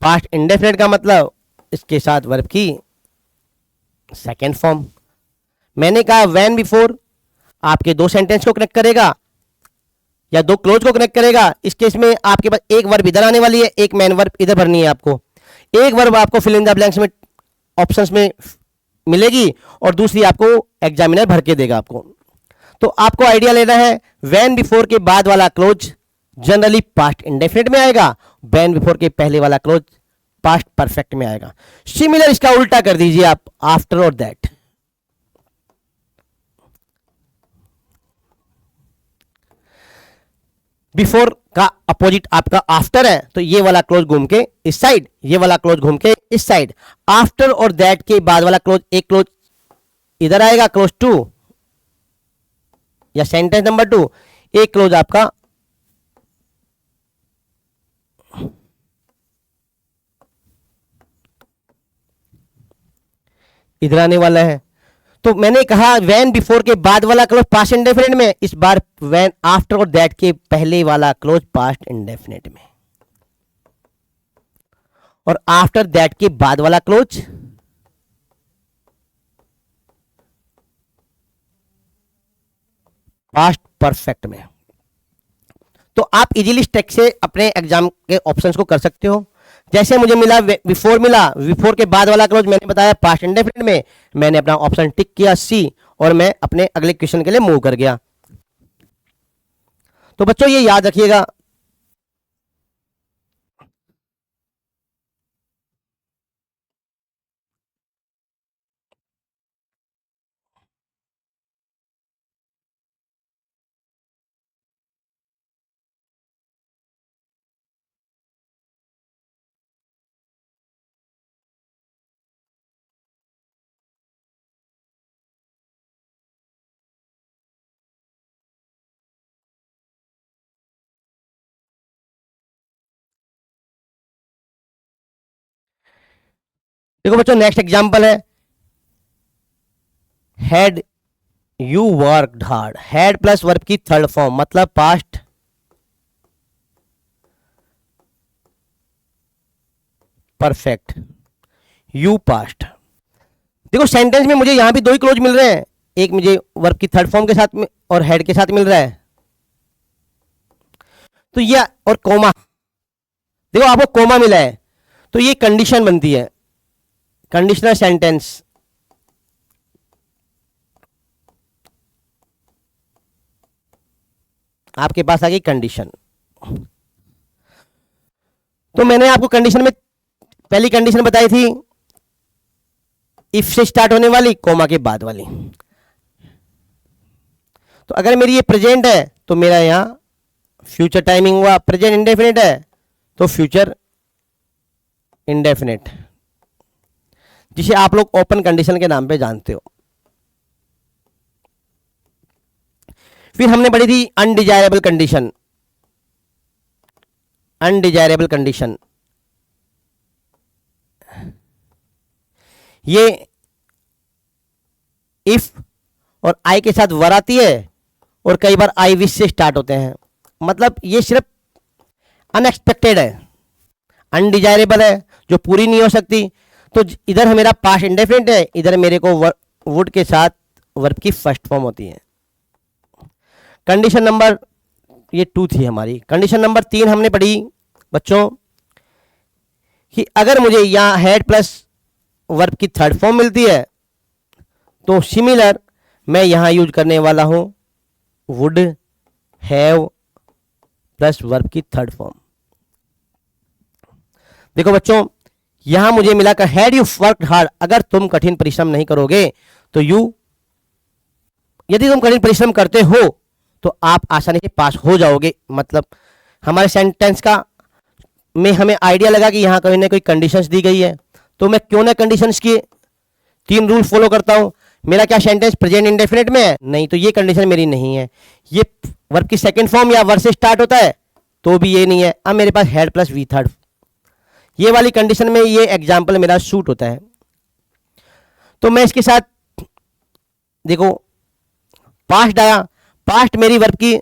पास्ट इंडेफिनिट का मतलब इसके साथ वर्ब की सेकेंड फॉर्म। मैंने कहा व्हेन बिफोर आपके दो सेंटेंस को कनेक्ट करेगा या दो क्लोज को कनेक्ट करेगा। इस केस में आपके पास एक वर्ब इधर आने वाली है, एक मेन वर्ब इधर भरनी है आपको। एक वर्ब आपको फिल इन द ब्लैंक्स में ऑप्शंस में मिलेगी और दूसरी आपको एग्जामिनर भर के देगा आपको। तो आपको आइडिया लेना है व्हेन बिफोर के बाद वाला क्लोज जनरली पास्ट इंडेफिनिट में आएगा, व्हेन बिफोर के पहले वाला क्लोज पास्ट परफेक्ट में आएगा। सिमिलर इसका उल्टा कर दीजिए आप, आफ्टर और दैट। बिफोर का अपोजिट आपका आफ्टर है, तो ये वाला क्लोज घूम के इस साइड, ये वाला क्लोज घूम के इस साइड। आफ्टर और दैट के बाद वाला क्लोज, एक क्लोज इधर आएगा क्लोज 2 या सेंटेंस नंबर 2, एक क्लोज आपका इधर आने वाला है। तो मैंने कहा व्हेन बिफोर के बाद वाला क्लोज पास्ट इंडेफिनिट में, इस बार व्हेन आफ्टर और दैट के पहले वाला क्लोज पास्ट इंडेफिनिट में, और आफ्टर दैट के बाद वाला क्लोज पास्ट परफेक्ट में। तो आप इजीली स्टेक से अपने एग्जाम के ऑप्शंस को कर सकते हो। जैसे मुझे मिला बिफोर, मिला बिफोर के बाद वाला क्लोज मैंने बताया पास्ट इंडेफिनिट में, मैंने अपना ऑप्शन टिक किया सी, और मैं अपने अगले क्वेश्चन के लिए मूव कर गया। तो बच्चों ये याद रखिएगा, देखो बच्चों नेक्स्ट एग्जांपल है had you worked hard. Had plus verb की थर्ड फॉर्म मतलब पास्ट परफेक्ट, यू पास्ट। देखो सेंटेंस में मुझे यहां भी दो ही क्लोज मिल रहे हैं, एक मुझे वर्ब की थर्ड फॉर्म के साथ में और हेड के साथ मिल रहा है, तो ये और कोमा, देखो आपको कोमा मिला है तो ये कंडीशन बनती है, कंडीशनल सेंटेंस। आपके पास आ गई कंडीशन। तो मैंने आपको कंडीशन में पहली कंडीशन बताई थी इफ से स्टार्ट होने वाली, कोमा के बाद वाली। तो अगर मेरी ये प्रेजेंट है तो मेरा यहां फ्यूचर टाइमिंग हुआ, प्रेजेंट इंडेफिनिट है तो फ्यूचर इंडेफिनिट, जिसे आप लोग ओपन कंडीशन के नाम पे जानते हो। फिर हमने पढ़ी थी अनडिजायरेबल कंडीशन। अनडिजायरेबल कंडीशन ये इफ और आई के साथ वर आती है और कई बार आई विश से स्टार्ट होते हैं, मतलब ये सिर्फ अनएक्सपेक्टेड है, अनडिजायरेबल है, जो पूरी नहीं हो सकती। तो इधर मेरा पास्ट इंडेफिनिट है, इधर मेरे को वुड के साथ वर्ब की फर्स्ट फॉर्म होती है। कंडीशन नंबर ये 2 थी हमारी। कंडीशन नंबर 3 हमने पढ़ी बच्चों कि अगर मुझे यहां हेड प्लस वर्ब की थर्ड फॉर्म मिलती है तो सिमिलर मैं यहां यूज करने वाला हूं वुड हैव प्लस वर्ब की थर्ड फॉर्म। देखो बच्चों यहां मुझे मिला कर हैड यू वर्कड हार्ड, अगर तुम कठिन परिश्रम नहीं करोगे तो यदि तुम कठिन परिश्रम करते हो तो आप आसानी से पास हो जाओगे। मतलब हमारे सेंटेंस का में हमें आइडिया लगा कि यहां कहीं ना कोई कंडीशंस दी गई है, तो मैं क्यों ना कंडीशंस की 3 रूल फॉलो करता हूं। मेरा क्या सेंटेंस प्रेजेंट इंडेफिनिट में है? नहीं, तो ये कंडीशन मेरी नहीं है। ये वर्ब की सेकंड फॉर्म या वर्ब से स्टार्ट होता है तो भी ये नहीं है। अब मेरे पास हेड प्लस वी थर्ड, ये वाली कंडीशन में ये एग्जाम्पल मेरा शूट होता है। तो मैं इसके साथ देखो पास्ट आया, पास्ट मेरी वर्ब की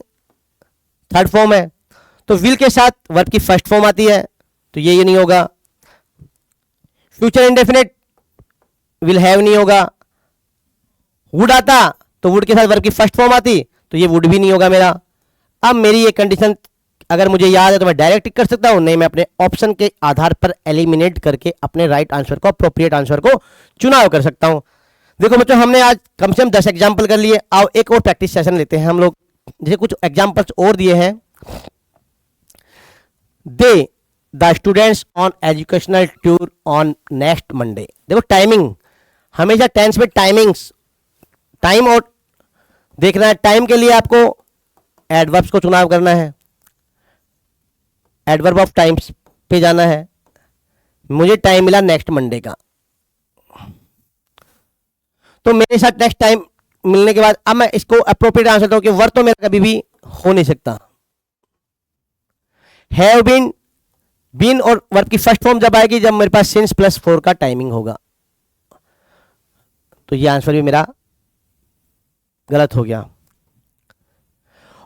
थर्ड फॉर्म है, तो विल के साथ वर्ब की फर्स्ट फॉर्म आती है तो ये नहीं होगा। फ्यूचर इंडेफिनिट विल हैव नहीं होगा। वुड आता तो वुड के साथ वर्ब की फर्स्ट फॉर्म आती तो ये वुड भी नहीं होगा मेरा। अब मेरी ये कंडीशन अगर मुझे याद है तो मैं डायरेक्ट टिक कर सकता हूं, नहीं मैं अपने ऑप्शन के आधार पर एलिमिनेट करके अपने राइट आंसर को, अप्रोप्रिएट आंसर को चुनाव कर सकता हूं। देखो बच्चों हमने आज कम से कम 10 एग्जाम्पल कर लिए। आओ एक और प्रैक्टिस सेशन लेते हैं हम लोग। जैसे कुछ एग्जाम्पल्स और दिए हैं, they the students on educational tour on next Monday. देखो टाइमिंग, हमेशा टेंस में टाइमिंग्स, टाइम और देखना है। टाइम के लिए आपको एडवर्ब्स को चुनाव करना है, एडवर्ब ऑफ टाइम्स पे जाना है। मुझे टाइम मिला नेक्स्ट मंडे का, तो मेरे साथ नेक्स्ट टाइम मिलने के बाद अब मैं इसको अप्रोप्रिएट आंसर दूं कि वर्ब तो मेरा कभी भी हो नहीं सकता। हैव बीन, बीन और वर्ब की फर्स्ट फॉर्म जब आएगी जब मेरे पास सिंस प्लस 4 का टाइमिंग होगा, तो ये आंसर भी मेरा गलत हो गया।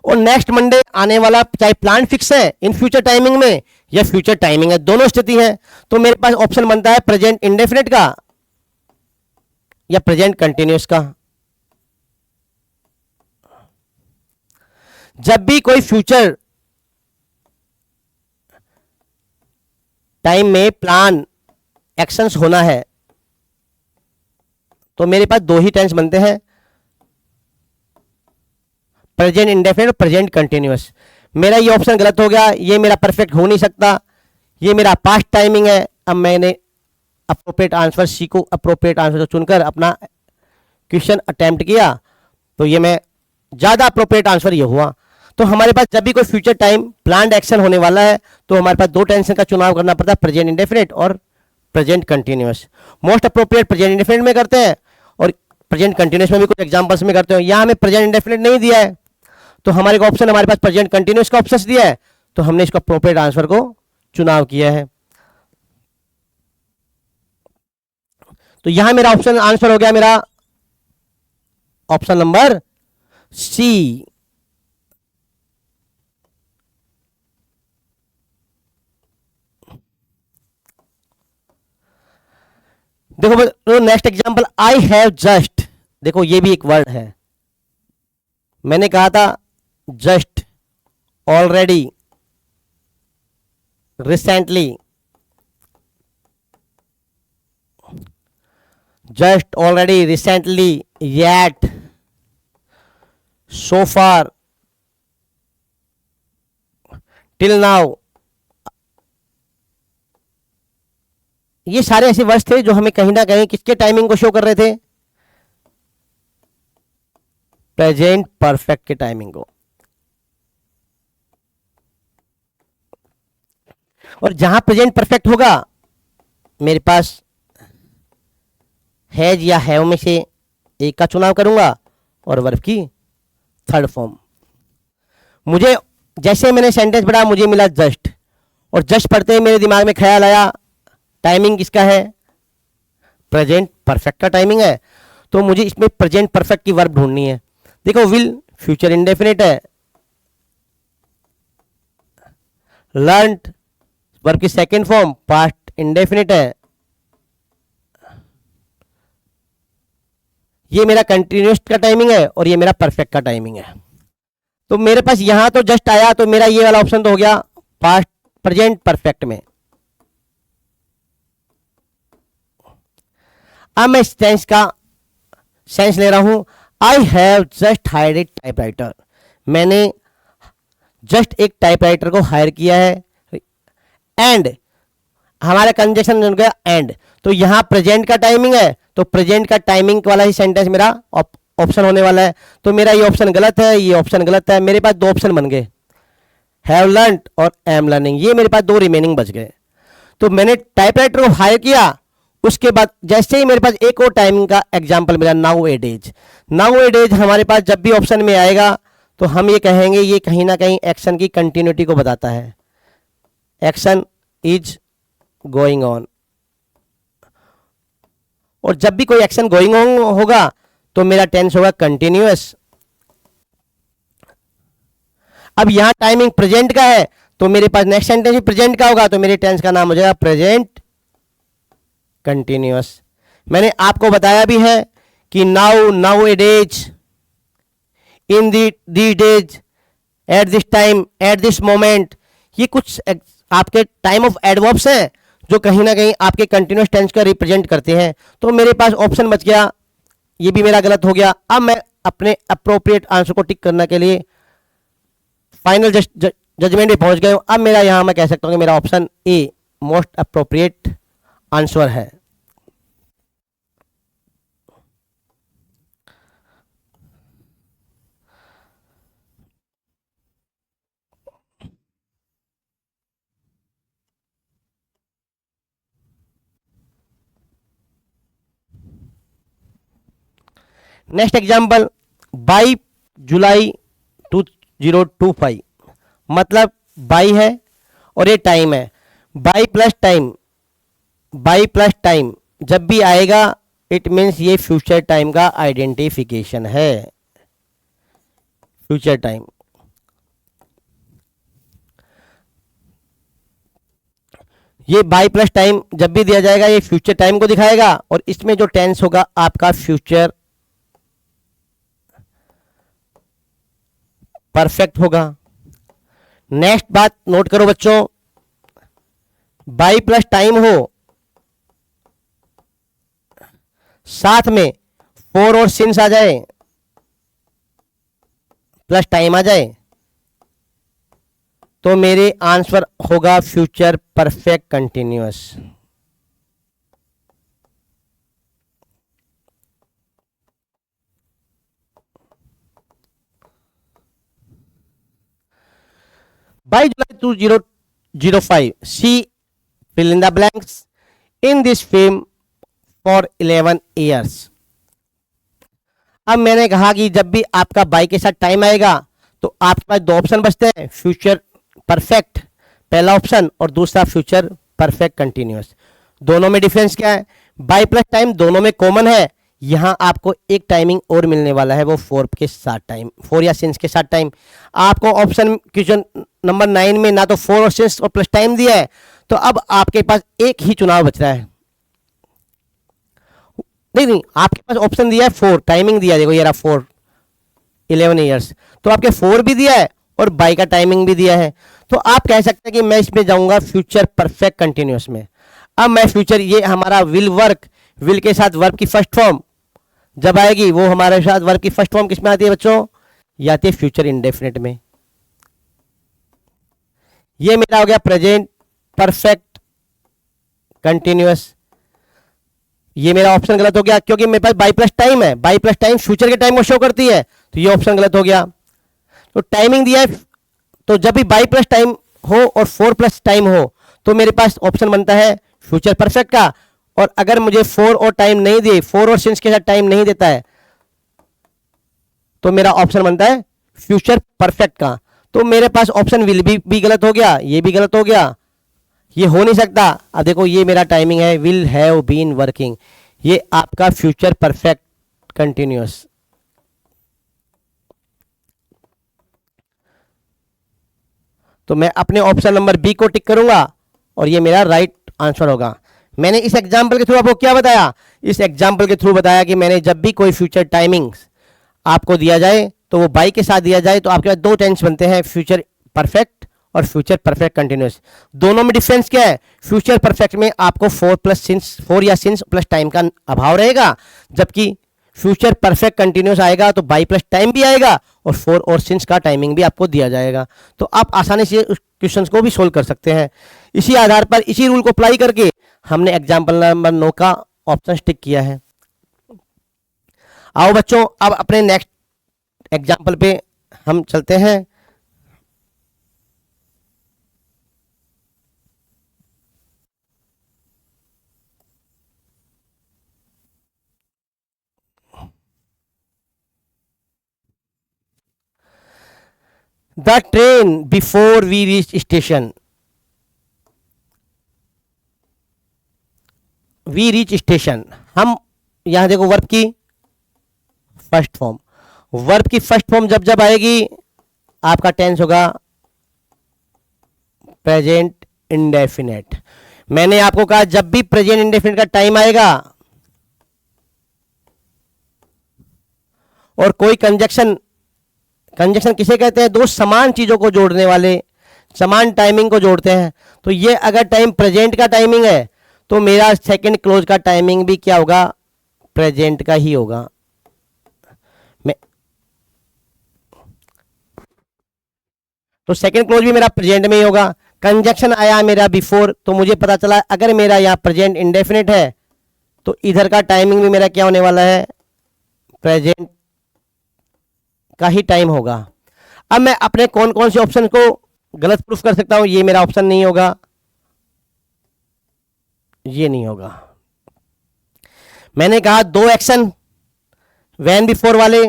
और नेक्स्ट मंडे आने वाला चाहे प्लान फिक्स है इन फ्यूचर टाइमिंग में या फ्यूचर टाइमिंग है, दोनों स्थिति है, तो मेरे पास ऑप्शन बनता है प्रेजेंट इंडेफिनिट का या प्रेजेंट कंटिन्यूअस का। जब भी कोई फ्यूचर टाइम में प्लान एक्शंस होना है तो मेरे पास 2 ही टेंस बनते हैं, प्रेजेंट इंडेफिनिट और प्रेजेंट कंटिन्यूअस। मेरा ये ऑप्शन गलत हो गया, ये मेरा परफेक्ट हो नहीं सकता, ये मेरा पास्ट टाइमिंग है। अब मैंने अप्रोप्रिएट आंसर सी को अप्रोप्रिएट आंसर चुनकर अपना क्वेश्चन अटेम्प्ट किया, तो ये मैं ज़्यादा अप्रोप्रिएट आंसर ये हुआ। तो हमारे पास जब भी कोई फ्यूचर टाइम प्लान्ड एक्शन होने वाला है तो हमारे पास 2 टेंस का चुनाव करना पड़ता है, प्रेजेंट इंडेफिनिट और present continuous. Most appropriate present indefinite में करते हैं और प्रेजेंट कंटिन्यूअस में भी कुछ एग्जांपल्स में करते हैं। यहाँ हमें प्रेजेंट इंडेफिनिट नहीं दिया है तो हमारे को ऑप्शन, हमारे पास प्रेजेंट कंटिन्यूअस का ऑप्शन दिया है, तो हमने इसको अप्रोप्रिएट आंसर को चुनाव किया है। तो यहां मेरा ऑप्शन आंसर हो गया मेरा ऑप्शन नंबर सी। देखो next example, I have just, देखो ये भी एक वर्ड है, मैंने कहा था just, already, recently, just, already, recently, yet, so far, till now, ये सारे ऐसे वर्ड्स थे जो हमें कहीं ना कहीं किसके टाइमिंग को शो कर रहे थे, प्रेजेंट परफेक्ट के टाइमिंग को। और जहां प्रेजेंट परफेक्ट होगा मेरे पास हैज या हैव में से एक का चुनाव करूंगा और वर्ब की थर्ड फॉर्म। मुझे जैसे मैंने सेंटेंस पढ़ा मुझे मिला जस्ट, और जस्ट पढ़ते ही मेरे दिमाग में ख्याल आया टाइमिंग किसका है, प्रेजेंट परफेक्ट का टाइमिंग है, तो मुझे इसमें प्रेजेंट परफेक्ट की वर्ब ढूंढनी है। देखो विल फ्यूचर इंडेफिनिट है, लर्नड वर्ब की सेकेंड फॉर्म पास्ट इंडेफिनिट है, ये मेरा कंटिन्यूस का टाइमिंग है और ये मेरा परफेक्ट का टाइमिंग है। तो मेरे पास यहां तो जस्ट आया, तो मेरा ये वाला ऑप्शन तो हो गया पास्ट प्रेजेंट परफेक्ट में। अब मैं टेंस का सेंस ले रहा हूं, आई have just hired A typewriter, मैंने जस्ट एक टाइपराइटर को हायर किया है, एंड हमारा कंजक्शन हो गया एंड, तो यहां प्रेजेंट का टाइमिंग है, तो प्रेजेंट का टाइमिंग वाला ही सेंटेंस मेरा ऑप्शन होने वाला है। तो मेरा ये ऑप्शन गलत है, ये ऑप्शन गलत है, मेरे पास दो ऑप्शन बन गए, हैव लर्नड और एम लर्निंग, ये मेरे पास दो रिमेनिंग बच गए। तो मैंने टाइपराइटर को हायर किया, उसके बाद जैसे ही मेरे पास एक और टाइमिंग का एग्जांपल मिला नाउ ए डेज, नाउ ए डेज हमारे पास जब भी ऑप्शन में आएगा तो हम ये कहेंगे ये कहीं ना कहीं एक्शन की कंटिन्यूटी को बताता है, एक्शन इज गोइंग ऑन, और जब भी कोई एक्शन गोइंग ऑन होगा तो मेरा टेंस होगा कंटिन्यूअस। अब यहां टाइमिंग प्रेजेंट का है तो मेरे पास नेक्स्ट सेंटेंस भी प्रेजेंट का होगा, तो मेरे टेंस का नाम हो जाएगा प्रेजेंट कंटिन्यूअस। मैंने आपको बताया भी है कि now, now A days, in the days, at this time, at this moment, ये कुछ आपके टाइम ऑफ एडवर्ब्स हैं जो कहीं ना कहीं आपके कंटिन्यूअस टेंस का रिप्रेजेंट करते हैं। तो मेरे पास ऑप्शन बच गया, ये भी मेरा गलत हो गया। अब मैं अपने अप्रोप्रिएट आंसर को टिक करने के लिए फाइनल जजमेंट पे पहुंच गए। अब मेरा यहां मैं कह सकता हूं कि मेरा option a most appropriate answer है। नेक्स्ट एग्जांपल, 22 जुलाई 2025, मतलब 22 है और ये टाइम है, 22 प्लस टाइम, 22 प्लस टाइम जब भी आएगा इट मीन्स ये फ्यूचर टाइम का आइडेंटिफिकेशन है, फ्यूचर टाइम। ये 22 प्लस टाइम जब भी दिया जाएगा ये फ्यूचर टाइम को दिखाएगा, और इसमें जो टेंस होगा आपका फ्यूचर परफेक्ट होगा। नेक्स्ट बात नोट करो बच्चों, 22 प्लस टाइम हो, साथ में 4 और सिंस आ जाए, प्लस टाइम आ जाए, तो मेरे आंसर होगा future perfect continuous. By July 2005, she fill in the blanks in this film for 11 years. अब मैंने कहा कि जब भी आपका बाई के साथ टाइम आएगा तो आपके पास दो ऑप्शन बचते हैं, फ्यूचर परफेक्ट पहला ऑप्शन और दूसरा फ्यूचर परफेक्ट कंटिन्यूअस। दोनों में डिफरेंस क्या है, बाई प्लस टाइम दोनों में कॉमन है, यहां आपको एक टाइमिंग और मिलने वाला है वो 4 के साथ टाइम, 4 या सिंस के साथ टाइम। आपको ऑप्शन क्वेश्चन नंबर 9 में ना तो 4 और सिंस और प्लस टाइम दिया है, तो अब आपके पास एक ही चुनाव बच रहा है, नहीं नहीं, आपके पास ऑप्शन दिया है 4, टाइमिंग दिया है, देखो ये रहा 4, 11 ईयर्स, तो आपके 4 भी दिया है और बाई का टाइमिंग भी दिया है। तो आप कह सकते हैं कि मैं इसमें जाऊंगा फ्यूचर परफेक्ट कंटिन्यूस में। अब मैं फ्यूचर, ये हमारा विल वर्क, विल के साथ वर्ब की फर्स्ट फॉर्म जब आएगी, वो हमारे साथ वर्ब की फर्स्ट फॉर्म किस में आती है बच्चों? ये आती है फ्यूचर इंडेफिनिट में। ये मेरा हो गया प्रेजेंट परफेक्ट कंटिन्यूस। ये मेरा ऑप्शन गलत हो गया क्योंकि मेरे पास बाई प्लस टाइम है, बाई प्लस टाइम फ्यूचर के टाइम को शो करती है, तो ये ऑप्शन गलत हो गया। तो टाइमिंग दिया है, तो जब भी बाई प्लस टाइम हो और 4 प्लस टाइम हो तो मेरे पास ऑप्शन बनता है फ्यूचर परफेक्ट का। और अगर मुझे 4 और टाइम नहीं दिए, 4 और सिंस के साथ टाइम नहीं देता है, तो मेरा ऑप्शन बनता है फ्यूचर परफेक्ट का। तो मेरे पास ऑप्शन विल भी गलत हो गया, ये भी गलत हो गया, ये हो नहीं सकता। अब देखो ये मेरा टाइमिंग है, विल हैव बीन वर्किंग, ये आपका फ्यूचर परफेक्ट कंटिन्यूअस। तो मैं अपने ऑप्शन नंबर बी को टिक करूंगा और ये मेरा राइट आंसर होगा। मैंने इस एग्जाम्पल के थ्रू आपको क्या बताया? इस एग्जाम्पल के थ्रू बताया कि मैंने जब भी कोई फ्यूचर टाइमिंग्स आपको दिया जाए तो वो बाई के साथ दिया जाए, तो आपके पास दो टेंस बनते हैं, फ्यूचर परफेक्ट और फ्यूचर परफेक्ट कंटिन्यूस। दोनों में डिफरेंस क्या है? फ्यूचर परफेक्ट में आपको 4 प्लस सिंस, 4 या सिंस प्लस टाइम का अभाव रहेगा, जबकि फ्यूचर परफेक्ट कंटिन्यूस आएगा तो बाई प्लस टाइम भी आएगा और 4 और सिंस का टाइमिंग भी आपको दिया जाएगा। तो आप आसानी से उस क्वेश्चन को भी सोल्व कर सकते हैं। इसी आधार पर, इसी रूल को अप्लाई करके हमने एग्जाम्पल नंबर 9 का ऑप्शन टिक किया है। आओ बच्चों, अब अपने नेक्स्ट एग्जाम्पल पे हम चलते हैं। The train before we reach station, we reach station, हम यहां देखो वर्ब की फर्स्ट फॉर्म, वर्ब की फर्स्ट फॉर्म जब जब आएगी आपका टेंस होगा प्रेजेंट इंडेफिनेट। मैंने आपको कहा जब भी प्रेजेंट इंडेफिनेट का टाइम आएगा और कोई कंजक्शन, कंजक्शन किसे कहते हैं? दो समान चीजों को जोड़ने वाले, समान टाइमिंग को जोड़ते हैं। तो ये अगर टाइम प्रेजेंट का टाइमिंग है तो मेरा सेकंड क्लोज का टाइमिंग भी क्या होगा? प्रेजेंट का ही होगा। मैं तो सेकंड क्लोज भी मेरा प्रेजेंट में ही होगा। कंजक्शन आया मेरा बिफोर, तो मुझे पता चला अगर मेरा यहाँ प्रेजेंट इंडेफिनिट है तो इधर का टाइमिंग भी मेरा क्या होने वाला है? प्रेजेंट का ही टाइम होगा। अब मैं अपने कौन कौन से ऑप्शन को गलत प्रूफ कर सकता हूं? ये मेरा ऑप्शन नहीं होगा, ये नहीं होगा। मैंने कहा दो एक्शन वैन बिफोर वाले,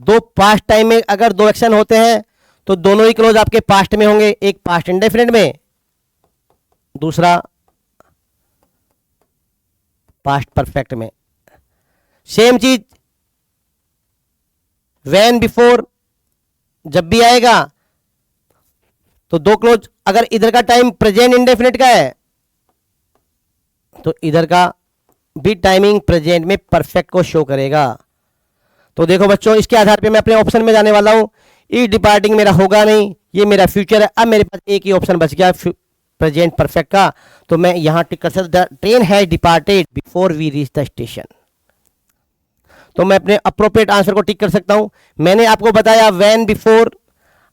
दो पास्ट टाइम में अगर दो एक्शन होते हैं तो दोनों ही क्लोज आपके पास्ट में होंगे, एक पास्ट इंडेफिनिट में, दूसरा पास्ट परफेक्ट में। सेम चीज वैन बिफोर जब भी आएगा तो दो क्लोज, अगर इधर का टाइम प्रेजेंट इंडेफिनिट का है तो इधर का भी टाइमिंग प्रेजेंट में परफेक्ट को शो करेगा। तो देखो बच्चों, इसके आधार पे मैं अपने ऑप्शन में जाने वाला हूं। ई डिपार्टिंग मेरा होगा नहीं, ये मेरा फ्यूचर है। अब मेरे पास एक ही ऑप्शन बच गया प्रेजेंट परफेक्ट का, तो मैं यहां टिक कर सकता, the train has departed before we reach the station. तो मैं अपने अप्रोप्रिएट आंसर को टिक कर सकता हूं। मैंने आपको बताया वैन बिफोर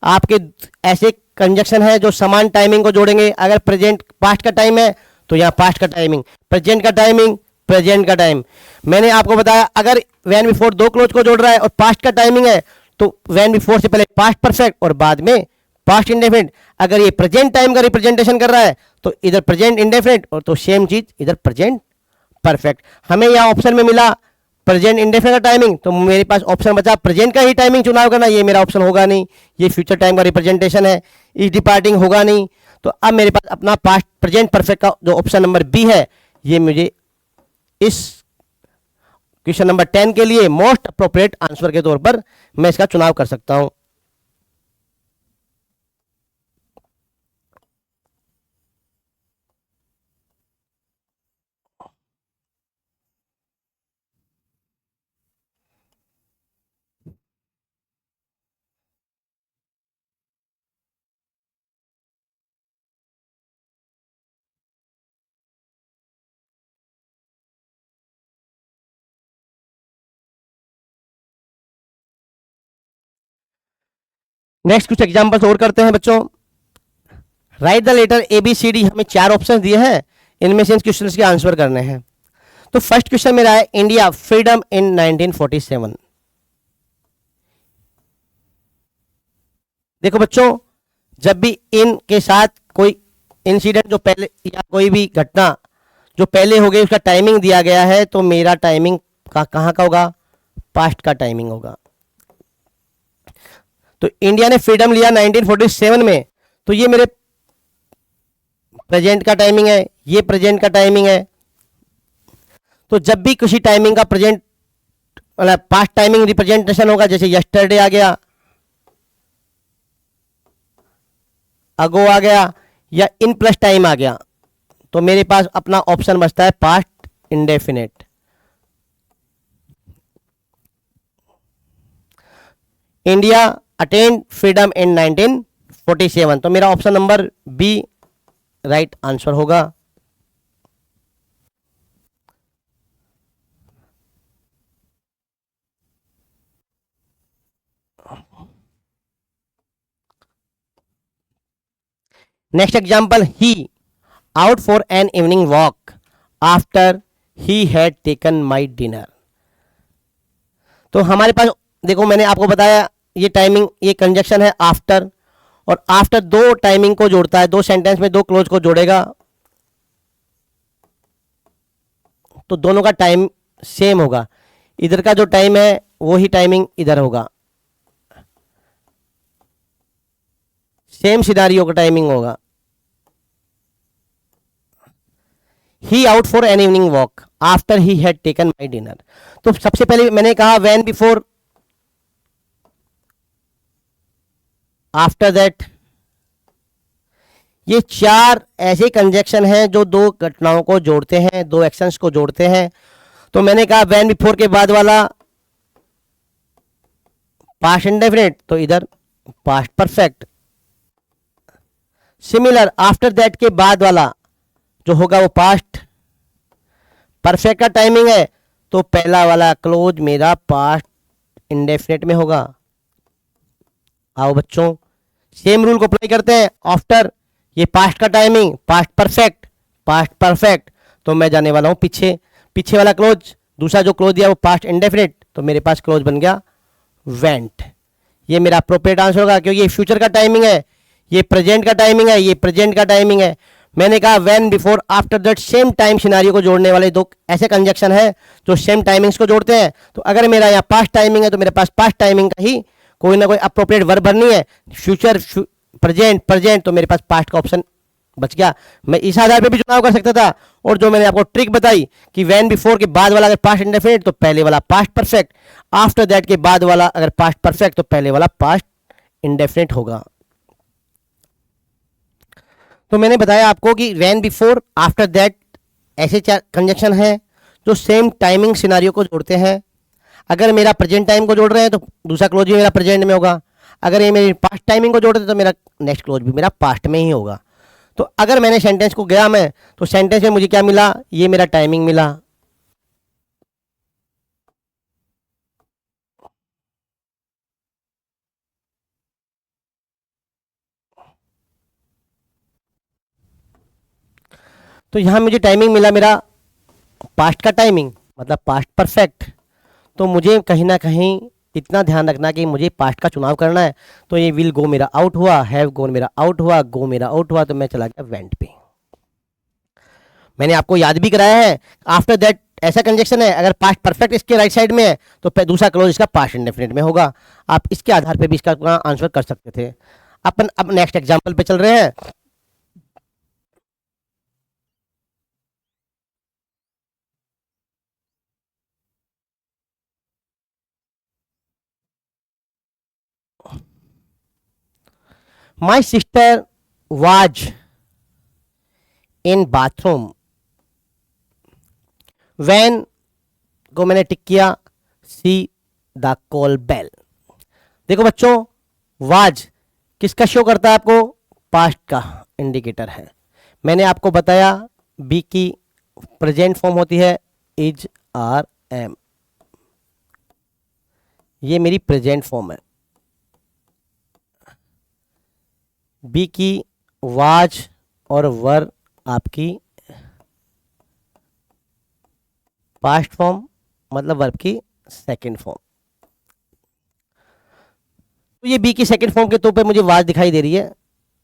आपके ऐसे कंजक्शन है जो समान टाइमिंग को जोड़ेंगे। अगर प्रेजेंट पास्ट का टाइम है तो यहाँ पास्ट का टाइमिंग, प्रेजेंट का टाइमिंग, प्रेजेंट का टाइम। मैंने आपको बताया अगर वैन बिफोर दो क्लोज को जोड़ रहा है और पास्ट का टाइमिंग है तो वैन बिफोर से पहले पास्ट परफेक्ट और बाद में पास्ट इंडेफिनिट। अगर ये प्रेजेंट टाइम का रिप्रेजेंटेशन कर रहा है तो इधर प्रेजेंट इंडेफिनिट, और तो सेम चीज इधर प्रेजेंट परफेक्ट। हमें यहाँ ऑप्शन में मिला प्रेजेंट इंडेफिनिट का टाइमिंग, तो मेरे पास ऑप्शन बचा प्रेजेंट का ही टाइमिंग चुनाव करना। ये मेरा ऑप्शन होगा नहीं, ये फ्यूचर टाइम का रिप्रेजेंटेशन है, इस डिपार्टिंग होगा नहीं। तो अब मेरे पास अपना पास्ट प्रेजेंट परफेक्ट का जो ऑप्शन नंबर बी है, ये मुझे इस क्वेश्चन नंबर 10 के लिए मोस्ट अप्रोप्रिएट आंसर के तौर पर मैं इसका चुनाव कर सकता हूं। नेक्स्ट कुछ एग्जांपल्स और करते हैं बच्चों। Write the letter A B C D, हमें 4 ऑप्शन दिए हैं, इनमें से इन क्वेश्चन के आंसर करने हैं। तो फर्स्ट क्वेश्चन मेरा है इंडिया फ्रीडम इन 1947। देखो बच्चों, जब भी इन के साथ कोई इंसिडेंट जो पहले या कोई भी घटना जो पहले हो गई उसका टाइमिंग दिया गया है, तो मेरा टाइमिंग का कहाँ का होगा, पास्ट का टाइमिंग होगा। तो इंडिया ने फ्रीडम लिया 1947 में, तो ये मेरे प्रेजेंट का टाइमिंग है, ये प्रेजेंट का टाइमिंग है। तो जब भी किसी टाइमिंग का प्रेजेंट मतलब पास्ट टाइमिंग रिप्रेजेंटेशन होगा, जैसे यस्टरडे आ गया, अगो आ गया, या इन प्लस टाइम आ गया, तो मेरे पास अपना ऑप्शन बचता है past indefinite. India attend freedom in 1947, तो मेरा option number B right answer होगा। Next example, he out for an evening walk after he had taken my dinner. तो हमारे पास देखो, मैंने आपको बताया ये टाइमिंग, ये कंजक्शन है आफ्टर, और आफ्टर दो टाइमिंग को जोड़ता है, दो सेंटेंस में दो क्लोज को जोड़ेगा, तो दोनों का टाइम सेम होगा। इधर का जो टाइम है वो ही टाइमिंग इधर होगा, सेम सिनारियो का टाइमिंग होगा। He out for an evening walk after he had taken my dinner. तो सबसे पहले मैंने कहा व्हेन बिफोर, आफ्टर दैट, ये 4 ऐसे कंजक्शन हैं जो दो घटनाओं को जोड़ते हैं, दो एक्शंस को जोड़ते हैं। तो मैंने कहा व्हेन बिफोर के बाद वाला पास्ट इंडेफिनिट, तो इधर past perfect. Similar after that के बाद वाला जो होगा वो पास्ट परफेक्ट का टाइमिंग है, तो पहला वाला क्लोज मेरा पास्ट इंडेफिनिट में होगा। आओ बच्चों, सेम रूल को अप्लाई करते हैं। आफ्टर, ये पास्ट का टाइमिंग, पास्ट परफेक्ट, तो मैं जाने वाला हूं पीछे, पीछे वाला क्लोज, दूसरा जो क्लोज दिया वो पास्ट इंडेफिनिट, तो मेरे पास क्लोज बन गया वेंट। ये मेरा अप्रोप्रिएट आंसर होगा, क्योंकि ये फ्यूचर का टाइमिंग है, ये प्रेजेंट का टाइमिंग है, ये प्रेजेंट का टाइमिंग है। मैंने कहा when before after that, same time scenario को जोड़ने वाले दो ऐसे कंजक्शन है जो सेम टाइमिंग्स को जोड़ते हैं। तो अगर मेरा यहाँ पास्ट टाइमिंग है, तो मेरे पास पास्ट टाइमिंग का ही कोई ना कोई अप्रोप्रिएट वर्ब बननी है। फ्यूचर प्रेजेंट, तो मेरे पास पास्ट का ऑप्शन बच गया। मैं इस आधार पे भी चुनाव कर सकता था, और जो मैंने आपको ट्रिक बताई कि व्हेन बिफोर के बाद वाला अगर पास्ट इंडेफिनिट, तो पहले वाला पास्ट परफेक्ट, आफ्टर दैट के बाद वाला अगर पास्ट परफेक्ट, तो पहले वाला पास्ट इंडेफिनिट होगा। तो मैंने बताया आपको कि व्हेन बिफोर आफ्टर दैट ऐसे 4 कंजक्शन हैं जो सेम टाइमिंग सिनारियो को जोड़ते हैं। अगर मेरा प्रेजेंट टाइम को जोड़ रहे हैं, तो दूसरा क्लोज भी मेरा प्रेजेंट में होगा। अगर ये मेरी पास्ट टाइमिंग को जोड़ते हैं, तो मेरा नेक्स्ट क्लोज भी मेरा पास्ट में ही होगा। तो अगर मैंने सेंटेंस को गया मैं, तो सेंटेंस में मुझे क्या मिला, ये मेरा टाइमिंग मिला। तो यहां मुझे टाइमिंग मिला मेरा पास्ट का टाइमिंग, मतलब पास्ट परफेक्ट। तो मुझे कहीं ना कहीं इतना ध्यान रखना कि मुझे पास्ट का चुनाव करना है। तो ये विल गो मेरा आउट हुआ, हैव गोन मेरा आउट हुआ, गो मेरा आउट हुआ, तो मैं चला गया वेंट पे। मैंने आपको याद भी कराया है, आफ्टर दैट ऐसा कंजक्शन है, अगर पास्ट परफेक्ट इसके राइट साइड में है, तो दूसरा क्लोज इसका पास्ट इंडेफिनिट में होगा। आप इसके आधार पे भी इसका आंसर कर सकते थे। अपन अब नेक्स्ट एग्जांपल पे चल रहे हैं। My sister was in bathroom when को मैंने टिक किया, सी द कॉल बेल। देखो बच्चों, वाज किसका शो करता है आपको, पास्ट का इंडिकेटर है। मैंने आपको बताया बी की प्रेजेंट फॉर्म होती है इज आर एम, ये मेरी प्रेजेंट फॉर्म है। बी की वाज और वर आपकी पास्ट फॉर्म, मतलब वर्ब की सेकंड फॉर्म। तो ये बी की सेकंड फॉर्म के तौर पे मुझे वाज दिखाई दे रही है।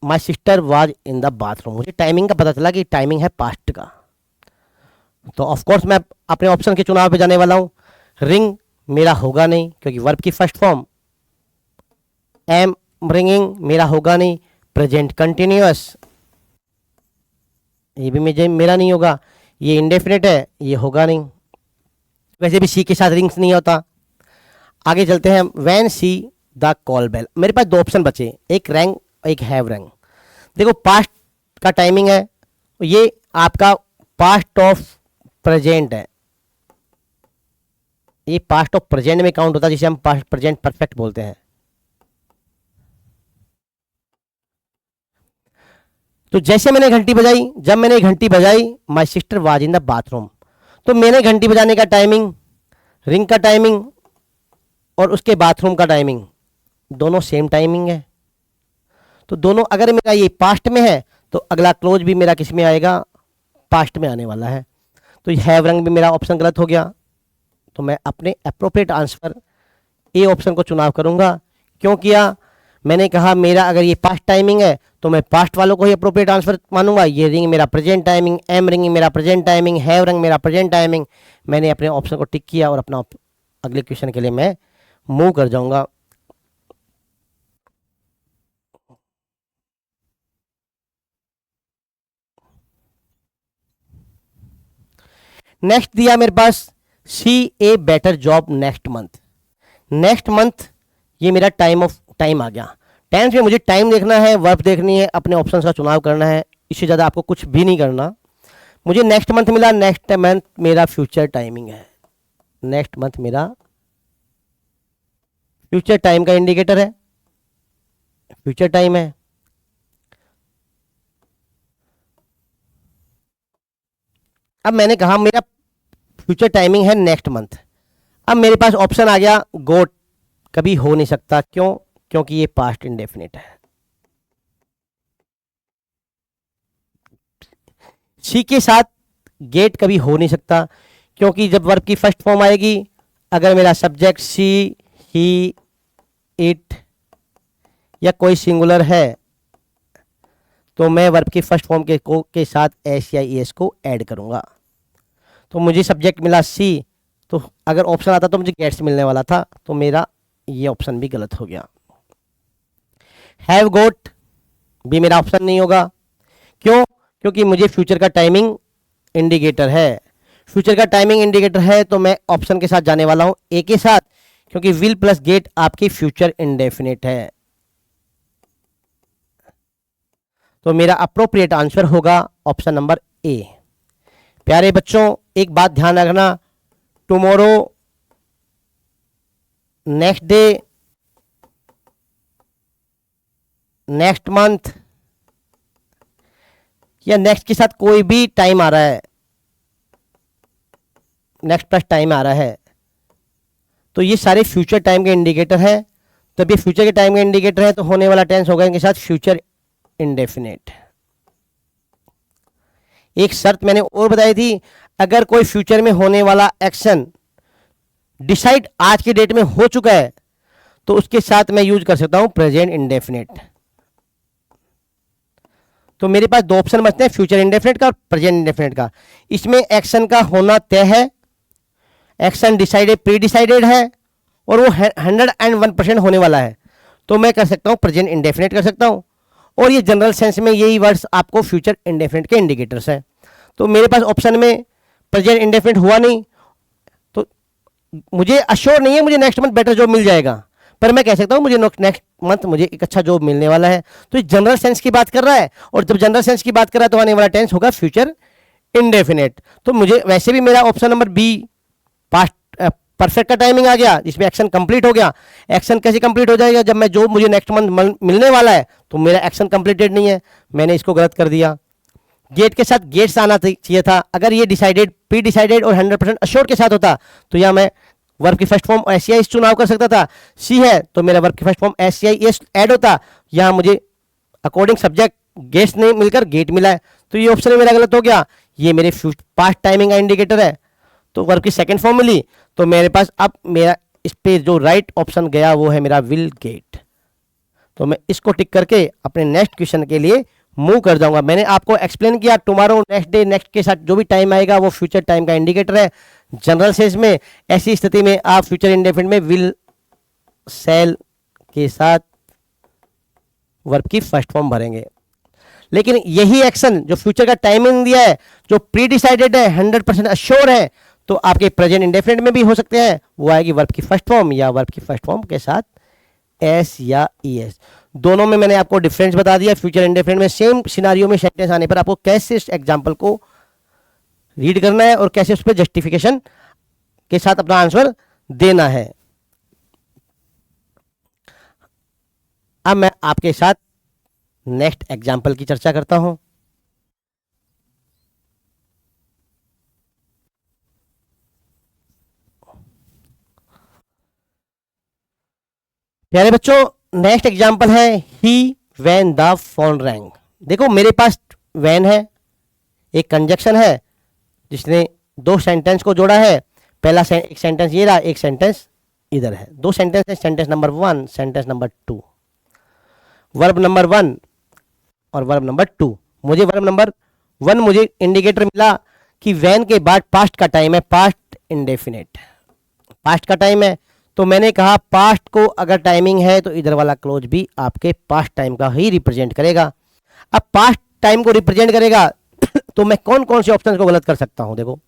My sister was in the bathroom, मुझे टाइमिंग का पता चला कि टाइमिंग है पास्ट का। तो ऑफकोर्स मैं अपने ऑप्शन के चुनाव पे जाने वाला हूँ। रिंग मेरा होगा नहीं क्योंकि वर्ब की फर्स्ट फॉर्म। एम रिंगिंग मेरा होगा नहीं, प्रेजेंट कंटिन्यूअस ये भी मुझे मेरा नहीं होगा, ये इंडेफिनिट है, ये होगा नहीं। वैसे भी सी के साथ रिंग्स नहीं होता। आगे चलते हैं। When see the call bell, मेरे पास दो ऑप्शन बचे, एक रैंग एक हैव रैंग। देखो पास्ट का टाइमिंग है, ये आपका पास्ट ऑफ प्रेजेंट है, ये पास्ट ऑफ प्रेजेंट में काउंट होता है, जिसे हम पास्ट प्रेजेंट परफेक्ट बोलते हैं। तो जैसे मैंने घंटी बजाई, जब मैंने घंटी बजाई my sister was in the bathroom, तो मैंने घंटी बजाने का टाइमिंग, रिंग का टाइमिंग और उसके बाथरूम का टाइमिंग दोनों सेम टाइमिंग है। तो दोनों अगर मेरा ये पास्ट में है तो अगला क्लोज भी मेरा किस में आएगा, पास्ट में आने वाला है। तो हैव रंग भी मेरा ऑप्शन गलत हो गया। तो मैं अपने अप्रोप्रिएट आंसर ए ऑप्शन को चुनाव करूंगा। क्यों किया, मैंने कहा मेरा अगर ये पास्ट टाइमिंग है तो मैं पास्ट वालों को ही अप्रोप्रिएट आंसर मानूंगा। ये रिंग मेरा प्रेजेंट टाइमिंग, एम रिंग मेरा प्रेजेंट टाइमिंग, हैव रंग मेरा प्रेजेंट टाइमिंग। मैंने अपने ऑप्शन को टिक किया और अपना अगले क्वेश्चन के लिए मैं मूव कर जाऊंगा। नेक्स्ट दिया मेरे पास, see a better job next month. Next month ये मेरा टाइम आ गया। टेंस में मुझे टाइम देखना है, वर्ब देखनी है, अपने ऑप्शन का चुनाव करना है, इससे ज़्यादा आपको कुछ भी नहीं करना। मुझे नेक्स्ट मंथ मिला, नेक्स्ट मंथ मेरा फ्यूचर टाइमिंग है, नेक्स्ट मंथ मेरा फ्यूचर टाइम का इंडिकेटर है, फ्यूचर टाइम है। अब मैंने कहा मेरा फ्यूचर टाइमिंग है नेक्स्ट मंथ। अब मेरे पास ऑप्शन आ गया गोट, कभी हो नहीं सकता। क्यों, क्योंकि ये पास्ट इंडेफिनिट है। सी के साथ गेट कभी हो नहीं सकता, क्योंकि जब वर्ब की फर्स्ट फॉर्म आएगी, अगर मेरा सब्जेक्ट सी, ही, इट या कोई सिंगुलर है तो मैं वर्ब की फर्स्ट फॉर्म के साथ एस या एस को ऐड करूंगा। तो मुझे सब्जेक्ट मिला सी, तो अगर ऑप्शन आता तो मुझे गेट्स मिलने वाला था, तो मेरा ये ऑप्शन भी गलत हो गया। हैव गोट भी मेरा ऑप्शन नहीं होगा। क्यों, क्योंकि मुझे फ्यूचर का टाइमिंग इंडिकेटर है। फ्यूचर का टाइमिंग इंडिकेटर है तो मैं ऑप्शन के साथ जाने वाला हूं, ए के साथ, क्योंकि विल प्लस गेट आपकी फ्यूचर इंडेफिनिट है। तो मेरा अप्रोप्रिएट आंसर होगा ऑप्शन नंबर ए। प्यारे बच्चों, एक बात ध्यान रखना, tomorrow, next day, next month या नेक्स्ट के साथ कोई भी टाइम आ रहा है, नेक्स्ट प्लस टाइम आ रहा है, तो ये सारे फ्यूचर टाइम के इंडिकेटर है। तब ये फ्यूचर के टाइम के इंडिकेटर है तो होने वाला टेंस होगा इनके साथ फ्यूचर इंडेफिनिट। एक शर्त मैंने और बताई थी, अगर कोई फ्यूचर में होने वाला एक्शन डिसाइड आज के डेट में हो चुका है तो उसके साथ मैं यूज कर सकता हूं प्रेजेंट इंडेफिनिट। तो मेरे पास दो ऑप्शन बचते हैं, फ्यूचर इंडेफिनिट का और प्रेजेंट इंडेफिनिट का। इसमें एक्शन का होना तय है, एक्शन डिसाइडेड प्री डिसाइडेड है और वो 101% होने वाला है, तो मैं कर सकता हूं प्रेजेंट इंडेफिनिट कर सकता हूं। और ये जनरल सेंस में यही वर्ड्स आपको फ्यूचर इंडेफिनिट के इंडिकेटर्स हैं। तो मेरे पास ऑप्शन में प्रेजेंट इंडेफिनिट हुआ नहीं, तो मुझे अश्योर नहीं है मुझे नेक्स्ट मंथ बेटर जॉब मिल जाएगा, पर मैं कह सकता हूं मुझे नेक्स्ट मंथ मुझे एक अच्छा जॉब मिलने वाला है। तो ये जनरल सेंस की बात कर रहा है, और जब जनरल सेंस की बात कर रहा है तो आने वाला टेंस होगा फ्यूचर इंडेफिनिट। तो मुझे वैसे भी मेरा option number B past perfect का टाइमिंग आ गया, जिसमें एक्शन कंप्लीट हो गया। एक्शन कैसे कंप्लीट हो जाएगा, जब मैं जॉब मुझे नेक्स्ट मंथ मिलने वाला है तो मेरा एक्शन कंप्लीटेड नहीं है, मैंने इसको गलत कर दिया। गेट के साथ गेट्स आना चाहिए था, अगर ये डिसाइडेड प्री डिसाइडेड और 100% अश्योर के साथ होता तो या मैं वर्ब की फर्स्ट फॉर्म एस चुनाव कर सकता था। सी है तो मेरा वर्ब की फर्स्ट फॉर्म एस ऐड होता, यहाँ मुझे अकॉर्डिंग सब्जेक्ट गेस्ट नहीं मिलकर गेट मिला है, तो ये ऑप्शन मेरा गलत हो गया। ये मेरे पास्ट टाइमिंग का इंडिकेटर है, तो वर्ब की सेकंड फॉर्म मिली। तो मेरे पास अब मेरा इस पे जो राइट ऑप्शन गया वो है मेरा विल गेट। तो मैं इसको टिक करके अपने नेक्स्ट क्वेश्चन के लिए मूव कर जाऊंगा। मैंने आपको एक्सप्लेन किया टुमारो, नेक्स्ट डे, नेक्स्ट के साथ जो भी टाइम आएगा वो फ्यूचर टाइम का इंडिकेटर है। जनरल सेंस में ऐसी स्थिति में आप फ्यूचर इंडेफिनिट में विल सेल के साथ वर्ब की फर्स्ट फॉर्म भरेंगे। लेकिन यही एक्शन जो फ्यूचर का टाइमिंग दिया है, जो प्री डिसाइडेड है, 100% अश्योर है, तो आपके प्रेजेंट इंडेफिनिट में भी हो सकते हैं। वो आएगी वर्ब की फर्स्ट फॉर्म या वर्ब की फर्स्ट फॉर्म के साथ एस या ईएस। दोनों में मैंने आपको डिफरेंस बता दिया। फ्यूचर इंडेफिनिट में सेम सिनारियो में सेंटेंस आने पर आपको कैसे इस एग्जांपल को रीड करना है और कैसे उस पर जस्टिफिकेशन के साथ अपना आंसर देना है। अब मैं आपके साथ नेक्स्ट एग्जांपल की चर्चा करता हूं। प्यारे बच्चों, नेक्स्ट एग्जांपल है he when the phone wrong. देखो मेरे पास व्हेन है, एक कंजक्शन है जिसने दो सेंटेंस को जोड़ा है। पहला एक सेंटेंस ये रहा, एक सेंटेंस इधर है। दो सेंटेंस है, sentence number 1, sentence number 2। Verb number 1 और वर्ब नंबर 2। मुझे वर्ब नंबर 1 मुझे इंडिकेटर मिला कि व्हेन के बाद पास्ट का टाइम है, पास्ट इंडेफिनिट, पास्ट का टाइम है। तो मैंने कहा पास्ट को अगर टाइमिंग है तो इधर वाला क्लोज भी आपके पास्ट टाइम का ही रिप्रेजेंट करेगा। अब पास्ट टाइम को रिप्रेजेंट करेगा तो मैं कौन कौन से ऑप्शन को गलत कर सकता हूं। देखो,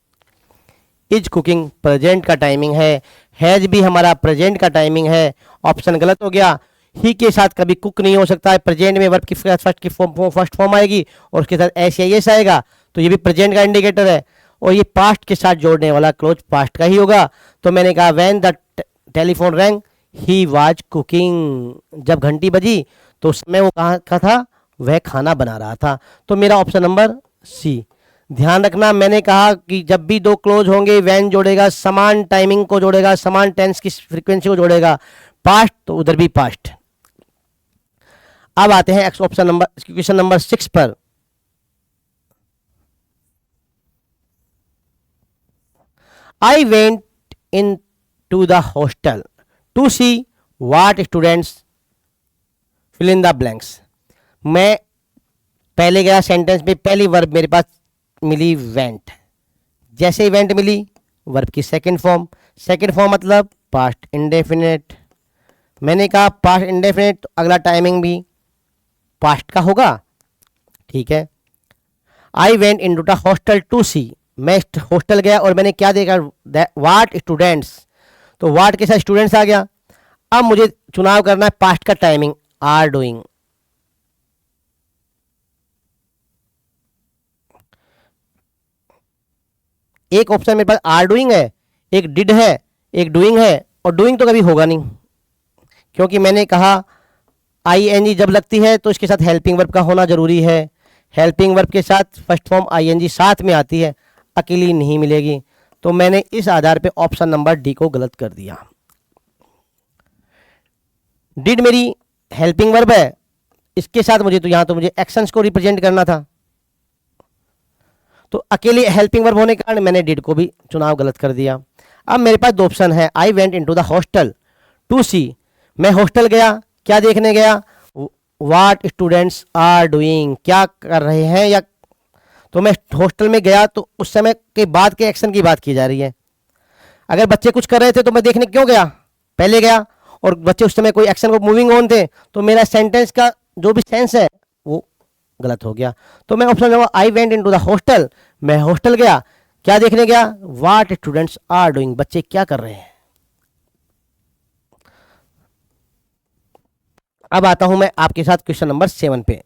इज कुकिंग प्रेजेंट का टाइमिंग है, हैज भी हमारा प्रेजेंट का टाइमिंग है, ऑप्शन गलत हो गया। ही के साथ कभी कुक नहीं हो सकता है, प्रेजेंट में वर्ब की फर्स्ट फॉर्म आएगी और उसके साथ एस या एस आएगा, तो ये भी प्रेजेंट का इंडिकेटर है। और ये पास्ट के साथ जोड़ने वाला क्लोज पास्ट का ही होगा। तो मैंने कहा when the telephone wrong he was cooking. जब घंटी बजी तो उस समय वो कहाँ का था, वह खाना बना रहा था। तो मेरा ऑप्शन नंबर सी। ध्यान रखना, मैंने कहा कि जब भी दो क्लोज होंगे व्हेन जोड़ेगा, समान टाइमिंग को जोड़ेगा, समान टेंस की फ्रीक्वेंसी को जोड़ेगा। पास्ट तो उधर भी पास्ट। अब आते हैं ऑप्शन नंबर क्वेश्चन नंबर 6 पर। I went in to the hostel to see what students fill in the blanks. मैं पहले गया सेंटेंस में, पहली वर्ब मेरे पास मिली वेंट। जैसे ही वेंट मिली, वर्ब की सेकंड फॉर्म मतलब पास्ट इंडेफिनिट। मैंने कहा पास्ट इंडेफिनिट तो अगला टाइमिंग भी पास्ट का होगा, ठीक है। I went in to the hostel to see, मैं हॉस्टल गया और मैंने क्या देखा, व्हाट स्टूडेंट्स, तो व्हाट के साथ स्टूडेंट्स आ गया। अब मुझे चुनाव करना है पास्ट का टाइमिंग, आर डूइंग। एक ऑप्शन मेरे पास आर डूइंग है, एक डिड है, एक डूइंग है, और डूइंग तो कभी होगा नहीं, क्योंकि मैंने कहा आईएनजी जब लगती है तो इसके साथ हेल्पिंग वर्ब का होना जरूरी है। हेल्पिंग वर्ब के साथ फर्स्ट फॉर्म आईएनजी साथ में आती है, अकेली नहीं मिलेगी। तो मैंने इस आधार पे ऑप्शन नंबर डी को गलत कर दिया। डिड मेरी हेल्पिंग वर्ब है, इसके साथ मुझे तो यहां तो मुझे एक्शंस को रिप्रेजेंट करना था, तो अकेली हेल्पिंग वर्ब होने के कारण मैंने डिड को भी चुनाव गलत कर दिया। अब मेरे पास दो ऑप्शन है, I went into the hostel to see, मैं हॉस्टल गया, क्या देखने गया, व्हाट स्टूडेंट्स आर डूइंग, क्या कर रहे हैं, या तो मैं हॉस्टल में गया तो उस समय के बाद के एक्शन की बात की जा रही है। अगर बच्चे कुछ कर रहे थे तो मैं देखने क्यों गया, पहले गया, और बच्चे उस समय कोई एक्शन को मूविंग ऑन थे, तो मेरा सेंटेंस का जो भी सेंस है वो गलत हो गया। तो मैं ऑप्शन लूंगा आई वेंट इनटू द हॉस्टल, मैं हॉस्टल गया, क्या देखने गया, व्हाट स्टूडेंट्स आर डूइंग, बच्चे क्या कर रहे हैं। अब आता हूं मैं आपके साथ क्वेश्चन नंबर 7 पे।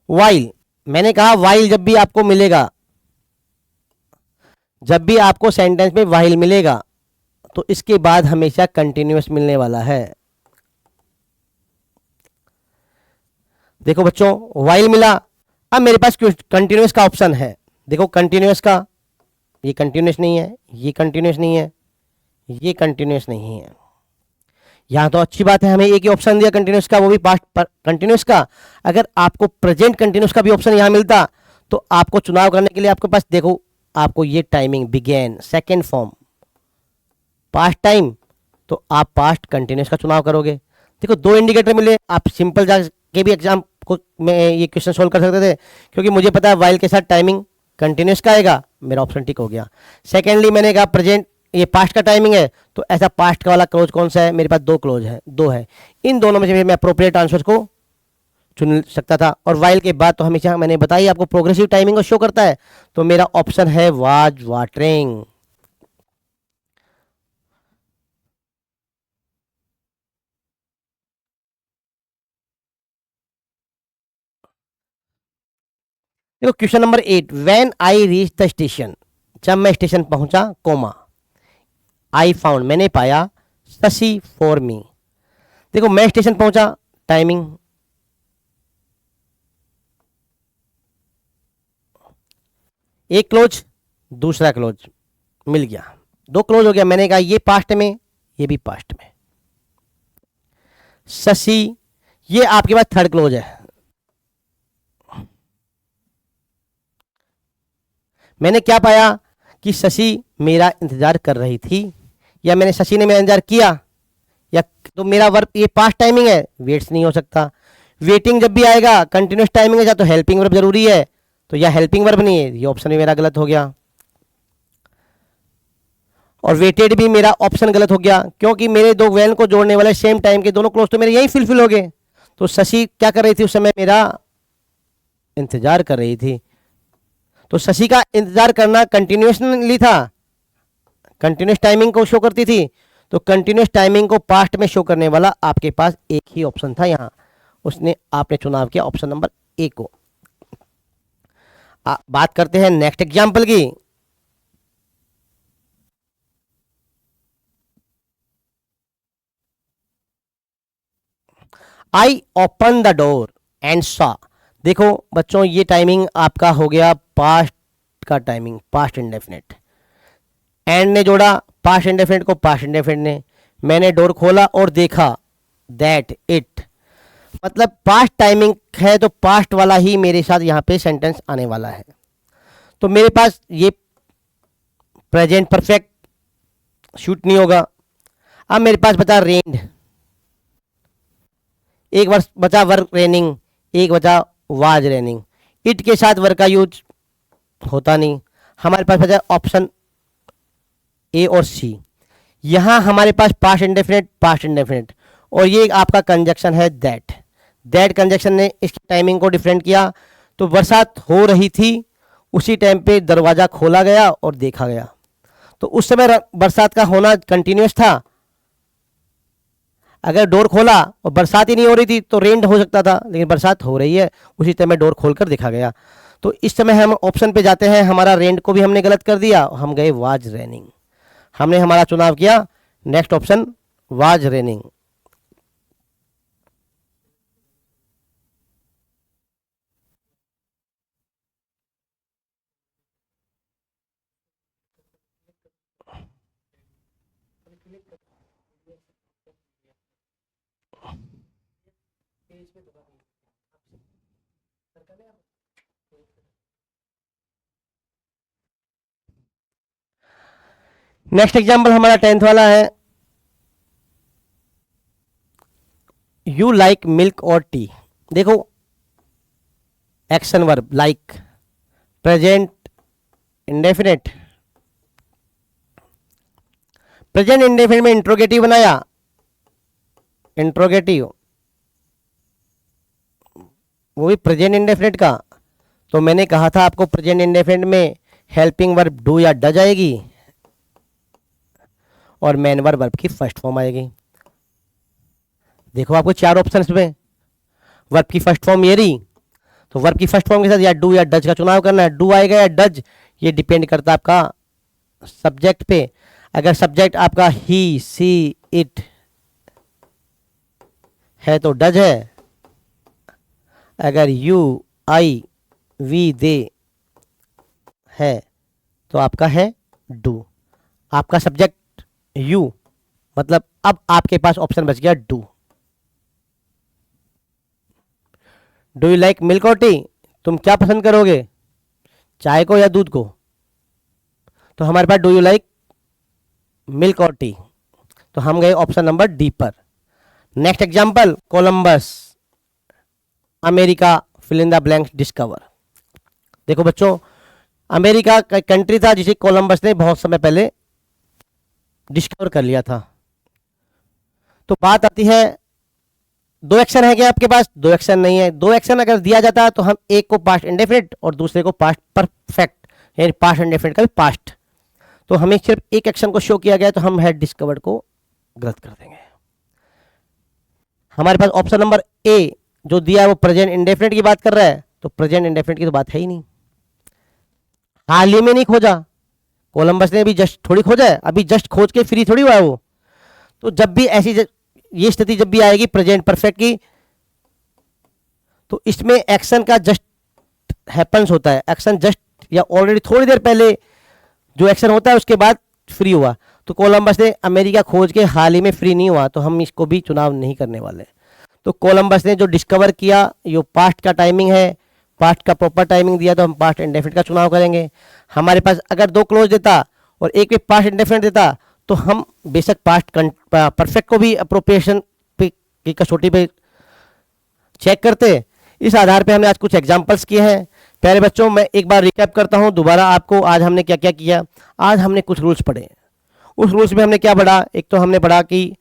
वाइल, मैंने कहा वाइल जब भी आपको मिलेगा, जब भी आपको सेंटेंस में वाइल मिलेगा तो इसके बाद हमेशा कंटिन्यूअस मिलने वाला है। देखो बच्चों, वाइल मिला, अब मेरे पास कंटिन्यूअस का ऑप्शन है। देखो कंटिन्यूअस का, ये कंटिन्यूअस नहीं है, ये कंटिन्यूअस नहीं है, ये कंटिन्यूस नहीं है। यहाँ तो अच्छी बात है, हमें एक ही ऑप्शन दिया कंटिन्यूस का, वो भी पास्ट कंटिन्यूस का। अगर आपको प्रेजेंट कंटिन्यूस का भी ऑप्शन यहाँ मिलता तो आपको चुनाव करने के लिए आपके पास देखो, आपको ये timing begin second form past time, तो आप पास्ट कंटिन्यूस का चुनाव करोगे। देखो दो इंडिकेटर मिले, आप सिंपल जाके भी एग्जाम को में ये क्वेश्चन सोल्व कर सकते थे, क्योंकि मुझे पता है वाइल के साथ टाइमिंग कंटिन्यूस का आएगा, मेरा ऑप्शन टिक हो गया। सेकेंडली मैंने कहा प्रेजेंट ये पास्ट का टाइमिंग है, तो ऐसा पास्ट का वाला क्लोज कौन सा है, मेरे पास दो क्लोज है, दो है, इन दोनों में से मैं अप्रोप्रिएट आंसर को चुन सकता था। और वाइल के बाद तो हमेशा मैंने बताई आपको प्रोग्रेसिव टाइमिंग को शो करता है, तो मेरा ऑप्शन है वाज वाटरिंग। देखो question number 8, when I reach the station, जब मैं स्टेशन पहुंचा, कोमा आई फाउंड मैंने पाया, शशि फॉर मी। देखो मैं स्टेशन पहुंचा, टाइमिंग एक क्लोज दूसरा क्लोज मिल गया, दो क्लोज हो गया। मैंने कहा ये पास्ट में, ये भी पास्ट में। शशि ये आपके पास थर्ड क्लोज है, मैंने क्या पाया कि शशि मेरा इंतजार कर रही थी, या मैंने शशि ने मेरा इंतजार किया, या तो मेरा वर्ब ये पास्ट टाइमिंग है, वेट्स नहीं हो सकता। वेटिंग जब भी आएगा कंटिन्यूस टाइमिंग है, या तो हेल्पिंग वर्ब जरूरी है, तो यह हेल्पिंग वर्ब नहीं है, ये ऑप्शन भी मेरा गलत हो गया। और वेटेड भी मेरा ऑप्शन गलत हो गया, क्योंकि मेरे दो वैन को जोड़ने वाले सेम टाइम के दोनों क्लोज तो मेरे यही फिलफिल हो गए। तो शशि क्या कर रही थी उस समय, मेरा इंतजार कर रही थी। तो शशि का इंतजार करना कंटिन्यूसली था, कंटिन्यूस टाइमिंग को शो करती थी, तो कंटिन्यूस टाइमिंग को पास्ट में शो करने वाला आपके पास एक ही ऑप्शन था यहाँ, उसने आपने चुनाव किया ऑप्शन नंबर ए को। बात करते हैं नेक्स्ट एग्जाम्पल की। I open the door and saw, देखो बच्चों ये टाइमिंग आपका हो गया पास्ट का टाइमिंग, पास्ट इंडेफिनिट। एंड ने जोड़ा पास्ट इंडेफिनिट को पास्ट इंडेफिनिट ने, मैंने डोर खोला और देखा, दैट इट, मतलब पास्ट टाइमिंग है तो पास्ट वाला ही मेरे साथ यहाँ पे सेंटेंस आने वाला है। तो मेरे पास ये प्रेजेंट परफेक्ट शूट नहीं होगा। अब मेरे पास बचा रेन्ड, एक वर्ष बचा वर्क रेनिंग, एक बचा वाज रेनिंग। इट के साथ वर्क का यूज होता नहीं, हमारे पास बचा ऑप्शन ए और सी। यहाँ हमारे पास पास्ट इंडेफिनिट, और ये आपका कंजक्शन है दैट। दैट कंजक्शन ने इसकी टाइमिंग को डिफरेंट किया। तो बरसात हो रही थी, उसी टाइम पे दरवाज़ा खोला गया और देखा गया, तो उस समय बरसात का होना कंटिन्यूस था। अगर डोर खोला और बरसात ही नहीं हो रही थी तो रेन हो सकता था, लेकिन बरसात हो रही है, उसी समय डोर खोलकर देखा गया। तो इस समय हम ऑप्शन पे जाते हैं, हमारा रेंट को भी हमने गलत कर दिया, हम गए वाज रेनिंग, हमने हमारा चुनाव किया next option was raining. Next example हमारा 10th वाला है, यू लाइक मिल्क और टी। देखो action verb like, present indefinite, present indefinite में इंट्रोगेटिव बनाया, इंट्रोगेटिव वो भी प्रेजेंट इंडेफिनिट का। तो मैंने कहा था आपको प्रेजेंट इंडेफिनिट में हेल्पिंग वर्ब डू या डज आएगी, और मैन वर्ब की फर्स्ट फॉर्म आएगी। देखो आपको चार ऑप्शन में वर्ब की फर्स्ट फॉर्म ये रही, तो वर्ब की फर्स्ट फॉर्म के साथ या डू या डज का चुनाव करना है। डू आएगा या डज, ये डिपेंड करता है आपका सब्जेक्ट पे। अगर सब्जेक्ट आपका ही सी इट है तो डज है, अगर यू आई वी दे है तो आपका है डू। आपका सब्जेक्ट यू, मतलब अब आपके पास ऑप्शन बच गया do. Do you like milk और टी? तुम क्या पसंद करोगे, चाय को या दूध को? तो हमारे पास डू यू लाइक मिल्क और टी, तो हम गए ऑप्शन नंबर डी पर। Next example, Columbus America fill in the blanks discover. देखो बच्चों, अमेरिका का कंट्री था जिसे कोलंबस ने बहुत समय पहले डिस्कवर कर लिया था। तो बात आती है, दो एक्शन है क्या आपके पास? दो एक्शन नहीं है। दो एक्शन अगर दिया जाता है तो हम एक को पास्ट इंडेफिनिट और दूसरे को पास्ट परफेक्ट, यानी पास्ट इंडेफिनिट का भी पास्ट। तो हमें सिर्फ एक एक्शन को शो किया गया तो हम हैड डिस्कवर्ड को गलत कर देंगे। हमारे पास ऑप्शन नंबर ए जो दिया है वो प्रेजेंट इंडेफिनिट की बात कर रहा है, तो प्रेजेंट इंडेफिनिट की तो बात है ही नहीं। हाल ही में नहीं खोजा, कोलंबस ने अभी जस्ट थोड़ी खोजा है, अभी जस्ट खोज के फ्री थोड़ी हुआ है वो। तो जब भी ऐसी ये स्थिति जब भी आएगी प्रेजेंट परफेक्ट की, तो इसमें एक्शन का जस्ट हैपन्स होता है, एक्शन जस्ट या ऑलरेडी थोड़ी देर पहले जो एक्शन होता है उसके बाद फ्री हुआ। तो कोलंबस ने अमेरिका खोज के हाल ही में फ्री नहीं हुआ, तो हम इसको भी चुनाव नहीं करने वाले। तो कोलंबस ने जो डिस्कवर किया ये पास्ट का टाइमिंग है, पास्ट का प्रॉपर टाइमिंग दिया, तो हम पास्ट इंडेफिनिट का चुनाव करेंगे। हमारे पास अगर दो क्लोज देता और एक भी पास्ट इंडेफिनिट देता तो हम बेशक पास्ट परफेक्ट को भी अप्रोप्रिएशन की कसौटी पे चेक करते। इस आधार पे हमने आज कुछ एग्जांपल्स किए हैं। प्यारे बच्चों, मैं एक बार रिकैप करता हूं दोबारा आपको, आज हमने क्या क्या किया। आज हमने कुछ रूल्स पढ़े। उस रूल्स में हमने क्या पढ़ा? एक तो हमने पढ़ा कि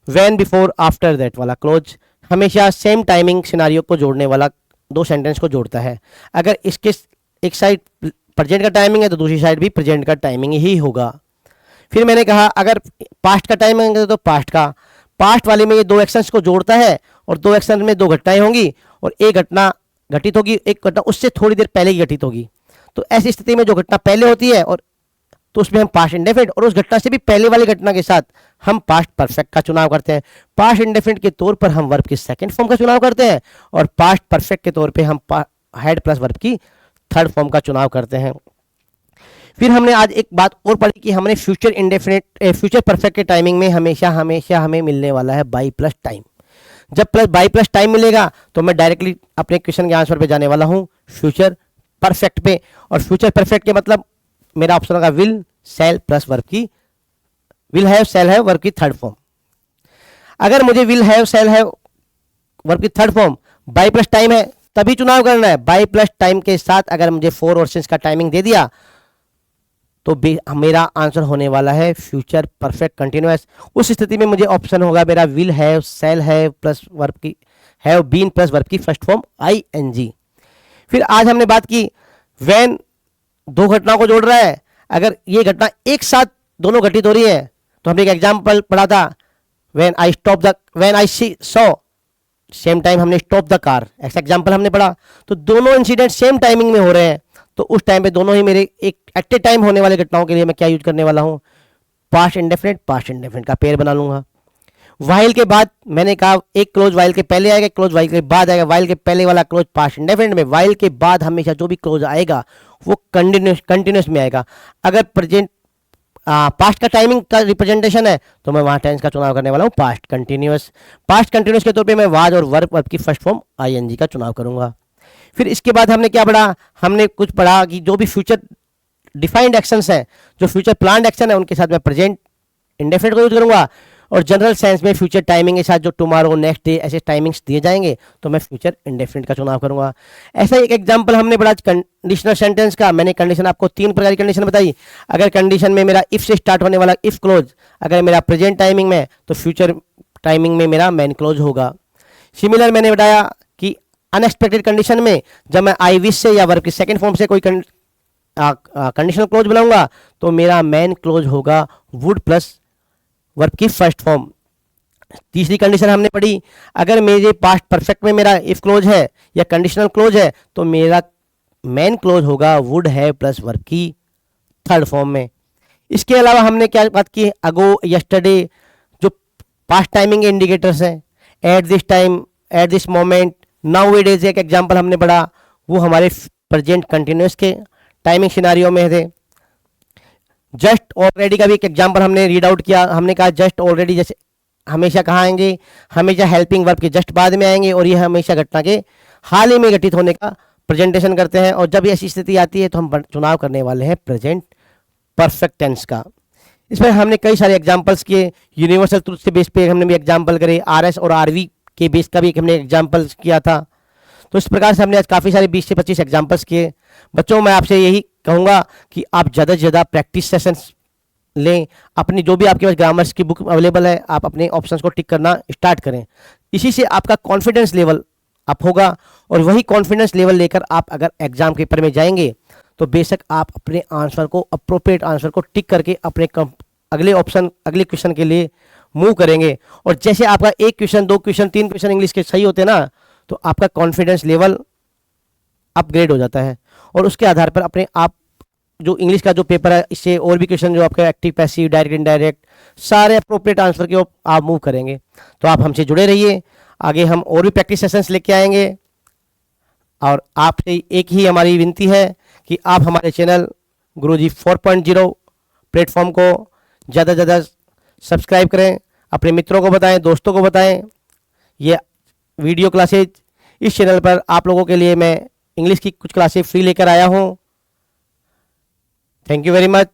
व्हेन बिफोर आफ्टर दैट वाला क्लोज हमेशा सेम टाइमिंग सिनारियो को जोड़ने वाला दो सेंटेंस को जोड़ता है। अगर इसके एक साइड प्रेजेंट का टाइमिंग है तो दूसरी साइड भी प्रेजेंट का टाइमिंग ही होगा। फिर मैंने कहा अगर पास्ट का टाइमिंग है तो पास्ट का, पास्ट वाले में ये दो एक्शंस को जोड़ता है और दो एक्शन में दो घटनाएं होंगी और एक घटना घटित होगी, एक घटना उससे थोड़ी देर पहले ही घटित होगी। तो ऐसी स्थिति में जो घटना पहले होती है और तो उसमें हम पास्ट इंडेफिनिट और उस घटना से भी पहले वाली घटना के साथ हम पास्ट परफेक्ट का चुनाव करते हैं। पास्ट इंडेफिनिट के तौर पर हम वर्ब की सेकंड फॉर्म का चुनाव करते हैं और पास्ट परफेक्ट के तौर पे हम हैड प्लस वर्ब की थर्ड फॉर्म का चुनाव करते हैं। फिर हमने आज एक बात और पढ़ी कि हमने फ्यूचर इंडेफिनिट फ्यूचर परफेक्ट के टाइमिंग में हमेशा हमेशा हमें मिलने वाला है बाई प्लस टाइम। जब प्लस बाई प्लस टाइम मिलेगा तो मैं डायरेक्टली अपने क्वेश्चन के आंसर पे जाने वाला हूँ फ्यूचर परफेक्ट पे। और फ्यूचर परफेक्ट के मतलब मेरा ऑप्शन होगा विल सेल प्लस वर्ब की, will have cell have verb की थर्ड फॉर्म। अगर मुझे will have cell have verb की third form by plus time है तभी चुनाव करना है। बाई प्लस टाइम के साथ अगर मुझे फोर और सिंस का टाइमिंग दे दिया तो मेरा आंसर होने वाला है फ्यूचर परफेक्ट कंटिन्यूअस। उस स्थिति में मुझे ऑप्शन होगा मेरा will have cell have plus verb की हैव बीन प्लस वर्ब की फर्स्ट फॉर्म ING। फिर आज हमने बात की व्हेन दो घटनाओं को जोड़ रहा है, अगर ये घटना एक साथ दोनों घटित हो रही है तो हमने एक एग्जाम्पल पढ़ा था when I saw same time हमने स्टॉप द कार, ऐसा एग्जाम्पल हमने पढ़ा। तो दोनों इंसिडेंट सेम टाइमिंग में हो रहे हैं तो उस टाइम पे दोनों ही मेरे एक एट ए टाइम होने वाले घटनाओं के लिए मैं क्या यूज करने वाला हूँ? पास्ट इंडेफिनिट का पेयर बना लूंगा। वाइल के बाद मैंने कहा एक क्लोज वाइल के पहले आएगा, क्लोज वाइल के बाद आएगा। वाइल के पहले वाला क्लोज पास्ट इंडेफिनिट में, वाइल के बाद हमेशा जो भी क्लोज आएगा वो कंटिन्यूस में आएगा। अगर प्रेजेंट पास्ट का टाइमिंग का रिप्रेजेंटेशन है तो मैं वहां टेंस का चुनाव करने वाला हूँ पास्ट कंटिन्यूस। पास्ट कंटिन्यूस के तौर पे मैं वाज और वर्ब की फर्स्ट फॉर्म ING का चुनाव करूंगा। फिर इसके बाद हमने क्या पढ़ा? हमने कुछ पढ़ा कि जो भी फ्यूचर डिफाइंड एक्शंस हैं, जो फ्यूचर प्लान्ड एक्शन है, उनके साथ मैं प्रेजेंट इंडेफिनिट को यूज करूंगा। और जनरल सेंस में फ्यूचर टाइमिंग के साथ जो टुमारो नेक्स्ट डे ऐसे टाइमिंग्स दिए जाएंगे तो मैं फ्यूचर इंडेफिनिट का चुनाव करूंगा। ऐसा एक एग्जांपल हमने पढ़ा कंडीशनल सेंटेंस का। मैंने कंडीशन आपको तीन प्रकार की कंडीशन बताई। अगर कंडीशन में मेरा इफ से स्टार्ट होने वाला इफ क्लोज अगर मेरा प्रेजेंट टाइमिंग में तो फ्यूचर टाइमिंग में मेरा मेन क्लोज होगा। सिमिलर मैंने बताया कि अनएक्सपेक्टेड कंडीशन में जब मैं आई विश से या वर्ब की सेकंड फॉर्म से कोई कंडीशनल क्लोज बनाऊंगा तो मेरा मेन क्लोज होगा वुड प्लस वर्ब की फर्स्ट फॉर्म। तीसरी कंडीशन हमने पढ़ी, अगर मेरे पास्ट परफेक्ट में मेरा इफ क्लोज है या कंडीशनल क्लोज है तो मेरा मेन क्लोज होगा वुड हैव प्लस वर्ब की थर्ड फॉर्म में। इसके अलावा हमने क्या बात की? अगो, यस्टरडे, जो पास्ट टाइमिंग इंडिकेटर्स हैं, at this time, at this moment, now it is, एक एग्जाम्पल हमने पढ़ा, वो हमारे प्रेजेंट कंटिन्यूस के टाइमिंग सिनारियो में थे। जस्ट ऑलरेडी का भी एक एग्जाम्पल हमने रीड आउट किया। हमने कहा जस्ट ऑलरेडी जैसे हमेशा कहाँ आएंगे, हमेशा हेल्पिंग वर्ब के जस्ट बाद में आएंगे, और ये हमेशा घटना के हाल ही में घटित होने का प्रेजेंटेशन करते हैं। और जब ऐसी स्थिति आती है तो हम चुनाव करने वाले हैं प्रेजेंट परफेक्ट टेंस का। इसमें हमने कई सारे एग्जाम्पल्स किए, यूनिवर्सल ट्रुथ से बेस पे हमने भी एग्जाम्पल करे, आरएस और आरवी के बेस का भी हमने एग्जाम्पल किया था। तो इस प्रकार से हमने आज काफ़ी सारे 20 से 25 एग्जाम्पल्स किए। बच्चों मैं आपसे यही कहूँगा कि आप ज़्यादा से ज़्यादा प्रैक्टिस सेशंस लें। अपनी जो भी आपके पास ग्रामर्स की बुक अवेलेबल है, आप अपने ऑप्शंस को टिक करना स्टार्ट करें। इसी से आपका कॉन्फिडेंस लेवल अप होगा, और वही कॉन्फिडेंस लेवल लेकर आप अगर एग्जाम पेपर में जाएंगे तो बेशक आप अपने आंसर को, अप्रोप्रिएट आंसर को टिक करके अपने अगले ऑप्शन, अगले क्वेश्चन के लिए मूव करेंगे। और जैसे आपका 1 क्वेश्चन, 2 क्वेश्चन, 3 क्वेश्चन इंग्लिश के सही होते हैं ना, तो आपका कॉन्फिडेंस लेवल अपग्रेड हो जाता है, और उसके आधार पर अपने आप जो इंग्लिश का जो पेपर है, इससे और भी क्वेश्चन जो आपका एक्टिव, पैसिव, डायरेक्ट, इनडायरेक्ट, सारे अप्रोप्रिएट आंसर के आप मूव करेंगे। तो आप हमसे जुड़े रहिए, आगे हम और भी प्रैक्टिस सेशंस लेके आएंगे। और आपसे एक ही हमारी विनती है कि आप हमारे चैनल गुरुजी 4.0 प्लेटफॉर्म को ज़्यादा से ज़्यादा सब्सक्राइब करें, अपने मित्रों को बताएं, दोस्तों को बताएं। ये वीडियो क्लासेज इस चैनल पर आप लोगों के लिए मैं इंग्लिश की कुछ क्लासेज फ्री लेकर आया हूँ। Thank you very much.